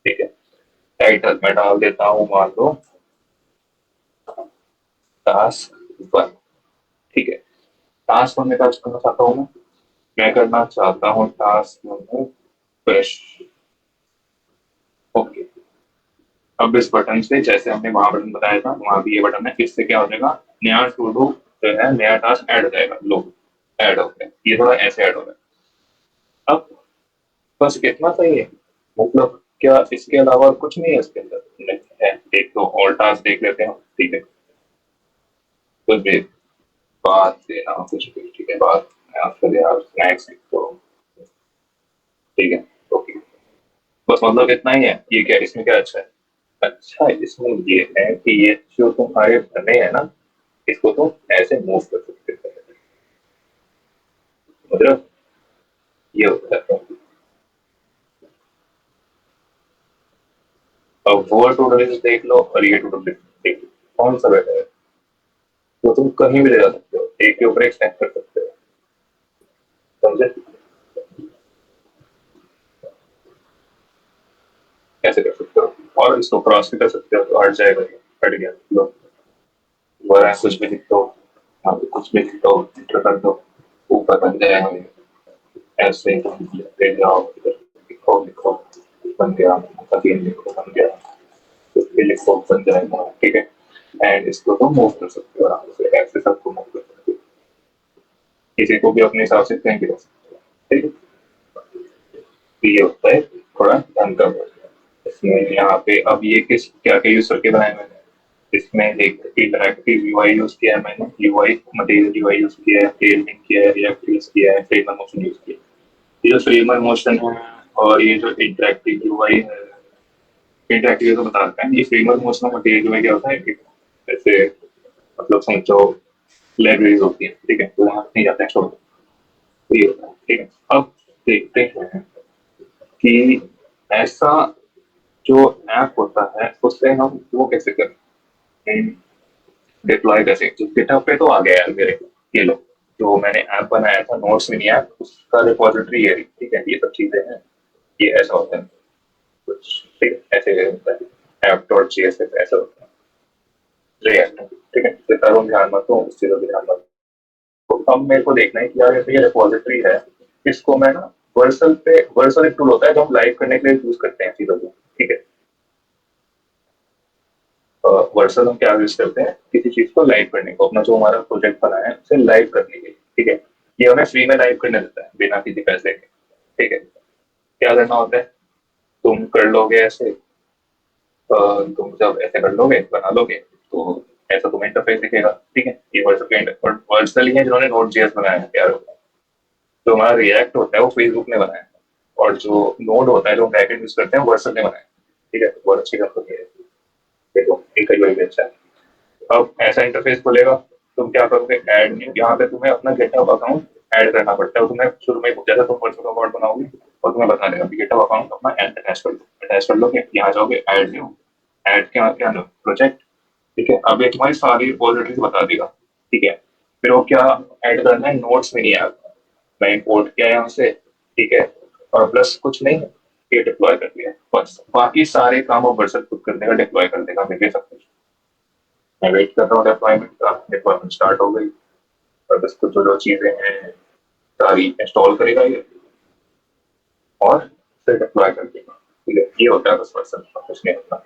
ठीक है। टाइटल मैं डाल देता हूँ, मान लो टास्क वन, ठीक है। टास्क वन में क्या करना चाहता हूँ मैं करना चाहता हूँ टास्क वन में फ्रेश, ओके। अब इस बटन से जैसे हमने वहां बटन बताया था वहां भी ये बटन है, इससे क्या हो जाएगा, नया टू डू जो है नया टास्क ऐड हो जाएगा, लो ऐड हो गया, ये थोड़ा ऐसे ऐड हो गया। अब बस इतना सही है, मतलब क्या इसके अलावा कुछ नहीं है इसके अंदर, नहीं है। एक तो और टास्क देख लेते हैं, ठीक है, कुछ भी बात देना कुछ भी, ठीक है, बात आपसे यार स्नैक्स तो, ठीक है, ओके। बस मतलब इतना ही है, ये क्या इसमें क्या अच्छा है, अच्छा इसमें ये है कि ये जो तुम्हारे बने हैं ना, इसको तुम ऐसे मूव कर सकते हो, मतलब ये होता है। अब वो टोटल देख लो और ये टोटल देख लो, कौन सा बेटर है, तो तुम कहीं भी ले जा सकते हो, एक के ऊपर एक स्नैप कर सकते हो, समझे, ऐसे कर सकते हो, और इसको क्रॉस भी कर सकते हो, तो हट जाएगा, ये हट गया, लो वह कुछ भी लिख दो, यहाँ पे कुछ भी लिख दो, इंटर कर दो, ऊपर बन जाएगा ये, ऐसे ले जाओ इधर, लिखो लिखो बन गया, अगेन लिखो बन गया, कुछ भी लिखो बन जाएगा, ठीक है। एंड इसको तो मूव कर सकते हो आराम से, ऐसे सबको मूव कर सकते हो, किसी को भी अपने हिसाब से कहीं भी रख सकते हो, ठीक है। तो ये होता है थोड़ा ढंग का वर्ड। इसमें यहाँ पे अब ये किस क्या क्या यूज करके बनाया मैंने, इसमें एक इंटरैक्टिव यूआई यूज किया है मैंने, यूआई मटेरियल यूआई यूज किया है, टेल लिंक किया है, रिएक्ट यूज किया है, फ्रेमर मोशन यूज किया है। ये जो फ्रेमर मोशन है और ये जो इंटरेक्टिव यूआई है, इंटरेक्टिव तो बता रखा है, ये फ्रेमवर्क मोस्ट ऑफ मटेरियल में क्या होता है कि जैसे मतलब समझो लाइब्रेरीज होती है, ठीक है, तो वहाँ नहीं जाते हैं छोड़, तो ये होता है, ठीक है। अब देखते हैं कि ऐसा जो ऐप होता है उससे हम वो कैसे करें, डिप्लॉय कैसे। गिटहब पे तो आ गया यार मेरे, ये लो जो मैंने ऐप बनाया था नोट्स मिनी ऐप, उसका रिपोजिटरी है, ठीक है, ये सब चीजें हैं, ये ऐसा होता है कुछ, ठीक है, ऐसे होता है app dot G S S, ऐसा होता है रिएक्ट, ठीक है। तो तरुण ध्यान मत दो, उस चीजों पे ध्यान मत दो। तो अब मेरे को देखना है कि यार ये रिपोजिटरी है, इसको मैं ना वर्सल पे, वर्सल एक टूल होता है जो हम लाइव करने के लिए यूज करते हैं चीजों को, ठीक है। वर्सल हम क्या यूज करते हैं किसी चीज को लाइव करने को, अपना जो हमारा प्रोजेक्ट बना है उसे लाइव करने के लिए, ठीक है। ये हमें फ्री में लाइव करने देता है बिना किसी पैसे के, ठीक है। क्या करना होता है, तुम कर लोगे ऐसे, तुम जब ऐसे कर लोगे बना लोगे तो ऐसा तुम्हें इंटरफेस दिखेगा, ठीक है। ये वर्सल ही है जिन्होंने नोट जेएस बनाया है यार। जो हमारा रिएक्ट होता है वो फेसबुक ने बनाया है, और जो नोड होता है जो बैकएंड यूज करते हैं वर्सल ने बनाया है, ठीक है। तो बहुत अच्छी कंपनी है, देखो एक ही वही अच्छा है। अब ऐसा इंटरफेस खुलेगा, तुम क्या करोगे, ऐड न्यू, यहाँ पे तुम्हें अपना गिटहब अकाउंट ऐड करना पड़ता है। तुम्हें शुरू में जैसा तुम वर्चुअल अकाउंट बनाओगे और तुम्हें बता देगा गिटहब अकाउंट अपना अटैच कर लोगे, यहाँ जाओगे ऐड न्यू, ऐड के आगे आना प्रोजेक्ट, ठीक है। अब ये तुम्हारी सारी रिपोजिटरीज बता देगा, ठीक है। फिर वो क्या ऐड करना है, नोट्स में नहीं ऐप, मैं इंपोर्ट किया यहाँ से, ठीक है। और प्लस कुछ नहीं, ये डिप्लॉय कर दिया बस, बाकी सारे काम अब वर्सल खुद कर देगा, डिप्लॉय कर देगा, मेरे सब कुछ। मैं वेट कर रहा हूँ डिप्लॉयमेंट का, डिप्लॉयमेंट स्टार्ट हो गई और बस कुछ जो चीजें हैं सारी इंस्टॉल करेगा ये और फिर डिप्लॉय कर देगा, ठीक है। ये होता है बस वर्सल, कुछ नहीं होता।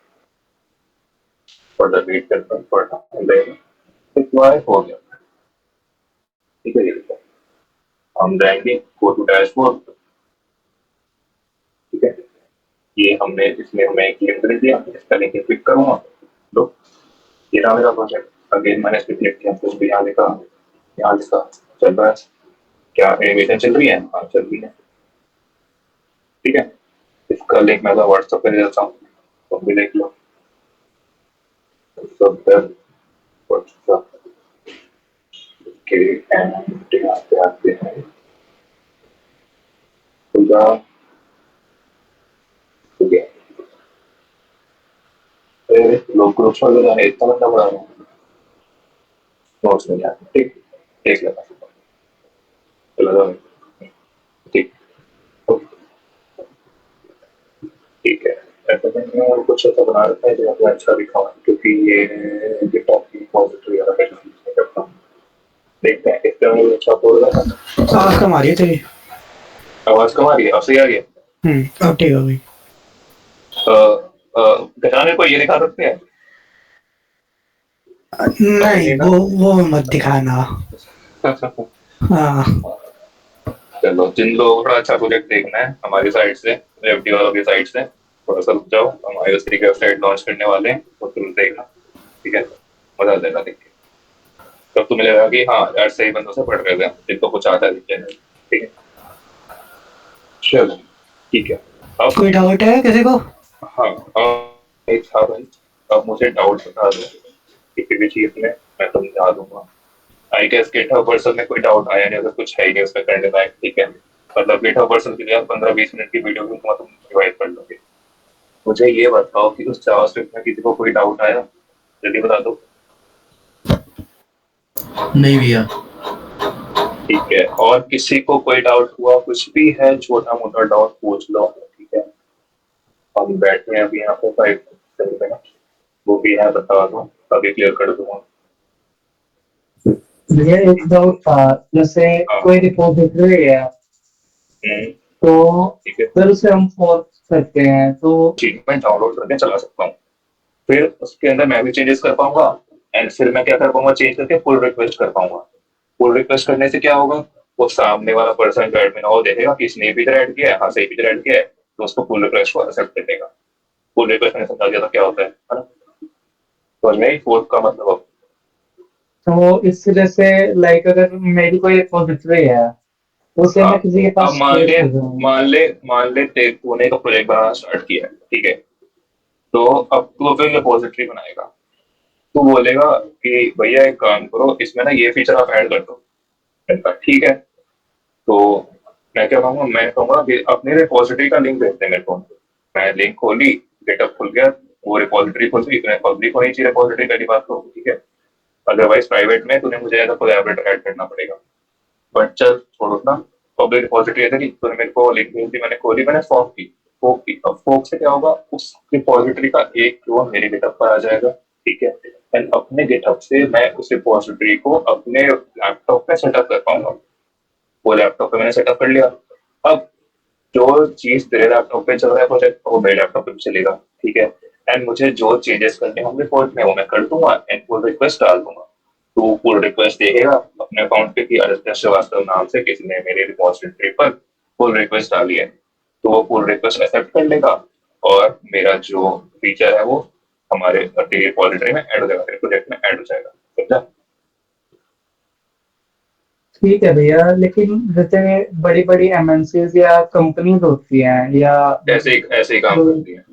फर्दर वेट करता हूँ, थोड़ा डिप्लॉय हो गया, ठीक है। ये देखो, हम जाएंगे गो टू डैशबोर्ड, ठीक है। ये हमने इसमें हमें एक लिंक दे दिया, इसका लिंक क्लिक करूंगा तो ये रहा मेरा प्रोजेक्ट। अगेन मैंने इस पर क्लिक किया, कुछ भी यहाँ लिखा चल रहा है, क्या एनिमेशन चल रही है, हाँ चल रही है, ठीक है। इसका लिंक मैं व्हाट्सएप पे दे देता हूँ, तुम भी देख लो। सब व्हाट्सएप के एंड यहाँ पे आते हैं, पूरा ठीक है। लोग ग्रुप्स वगैरह है, इतना बंदा बड़ा नोट्स में जाते, ठीक, देख लेना, चलो जाओ, ठीक, ठीक है। ऐसा मैंने और कुछ ऐसा बना रखा है जो आपको अच्छा दिखा, क्योंकि ये गिटहब की रिपॉजिटरी वाला है, करता हूँ। देखते हैं किस तरह अच्छा बोल रहा है। आवाज कम आ रही है तेरी। आवाज कम आ रही है, अब सही आ रही है। अब ठीक हो गई। गजाने को ये दिखा सकते हैं, नहीं वो मत दिखाना। हाँ चलो जिन लोगों को थोड़ा अच्छा प्रोजेक्ट देखना है हमारी साइड से, एफडी वालों की साइड से, थोड़ा सा रुक जाओ, हम आईओएसटी की वेबसाइट लॉन्च करने वाले हैं, तो तुम देखना, ठीक है। मजा आ जाएगा देख के, तब तुम्हें लगेगा कि हाँ यार सही बंदों से पढ़ रहे थे, जिनको कुछ आता है दिख जाएगा, ठीक है। चलो ठीक है। अब कोई डाउट है किसी को? हाँ, एक था भाई, अब मुझे डाउट बता दो किसी भी चीज में, मैं समझा दूंगा। आई गेस गिटहब वर्जन में कोई डाउट आया नहीं, अगर कुछ है ही नहीं उसमें करने लायक, ठीक है। मतलब गिटहब वर्जन के लिए 15-20 मिनट की वीडियो दूंगा, तुम रिवाइज कर लोगे। मुझे ये बताओ कि उस जावास्क्रिप्ट में किसी को कोई डाउट आया, जल्दी बता दो। नहीं भैया। ठीक है, और किसी को कोई डाउट हुआ, कुछ भी है छोटा मोटा डाउट पूछ लो, ठीक है। हम बैठे हैं अभी यहाँ पे 5 मिनट, वो भी है बता दो, अभी क्लियर कर दूंगा। भैया एक डाउट था, जैसे हाँ। कोई रिपोजिटरी है तो ठीक है फिर उसे हम फोर्स करते हैं तो जी, मैं डाउनलोड करके चला सकता हूँ, फिर उसके अंदर मैं भी चेंजेस कर पाऊंगा, एंड फिर मैं क्या कर पाऊंगा, चेंज करके पुल रिक्वेस्ट कर पाऊंगा। पुल रिक्वेस्ट करने से क्या होगा, वो सामने वाला पर्सन जो एडमिन है वो देखेगा कि इसने भी इधर ऐड किया है, हाँ सही इधर ऐड किया है, तो उसको पुल रिक्वेस्ट को एक्सेप्ट कर देगा। पुल रिक्वेस्ट मैंने समझा दिया था क्या होता है ना, तो मैं फोर्थ का मतलब अब इस वजह से लाइक अगर मेरी कोई रिपोजिटरी है उसे हाँ, मैं किसी के अब पास शेयर कर रहा हूँ। मान ले तूने एक प्रोजेक्ट बनाना स्टार्ट किया है, ठीक है। तो अब तू अपनी रिपोजिटरी बनाएगा। तू बोलेगा कि भैया एक काम करो, इसमें ना ये फीचर आप ऐड कर दो। मैंने कहा, ठीक है। तो मैं क्या कहूँगा, मैं कहूँगा कि अपनी रिपोजिटरी का लिंक भेजते मेरे को। मैं लिंक खोली, गेटअप खुल गया, वो रिपोजिटरी खुल गई। मैं पब्लिक होनी चाहिए रिपोजिटरी, पहली बात तो, ठीक है। अदरवाइज प्राइवेट में तूने मुझे एज अ कोलैबोरेटर ऐड करना पड़ेगा। बट चल छोड़ो ना, पब्लिक रिपोजिटरी है तेरी, तूने मेरे को लिंक भेज दी, मैंने खोली, मैंने फॉर्क की। फॉर्क की, अब फॉर्क से क्या होगा, उस रिपोजिटरी का एक क्लोन मेरे गिटहब पर आ जाएगा, ठीक है। एंड अपने गिटहब से मैं उस रिपोजिटरी को अपने लैपटॉप पे सेटअप कर पाऊंगा। वो लैपटॉप पे मैंने सेटअप कर लिया। अब जो चीज तेरे लैपटॉप पे चल रहा है प्रोजेक्ट, वो मेरे लैपटॉप पे भी चलेगा, ठीक है। एंड मुझे जो चेंजेस करने होंगे कोड में, वो मैं कर दूंगा एंड पुल रिक्वेस्ट डाल दूंगा। तो पुल रिक्वेस्ट देखेगा अपने अकाउंट पे कि आदित्य श्रीवास्तव नाम से किसी ने मेरे रिपोजिटरी पर पुल रिक्वेस्ट डाली है। तो वो पुल रिक्वेस्ट एक्सेप्ट कर लेगा और मेरा जो फीचर है वो हमारे रिपोजिटरी में ऐड हो जाएगा, मेरे प्रोजेक्ट में ऐड हो जाएगा, समझा? ठीक है भैया, लेकिन जैसे बड़ी बड़ी एमएनसीज या कंपनीज होती हैं या ऐसे ही काम जो करती है।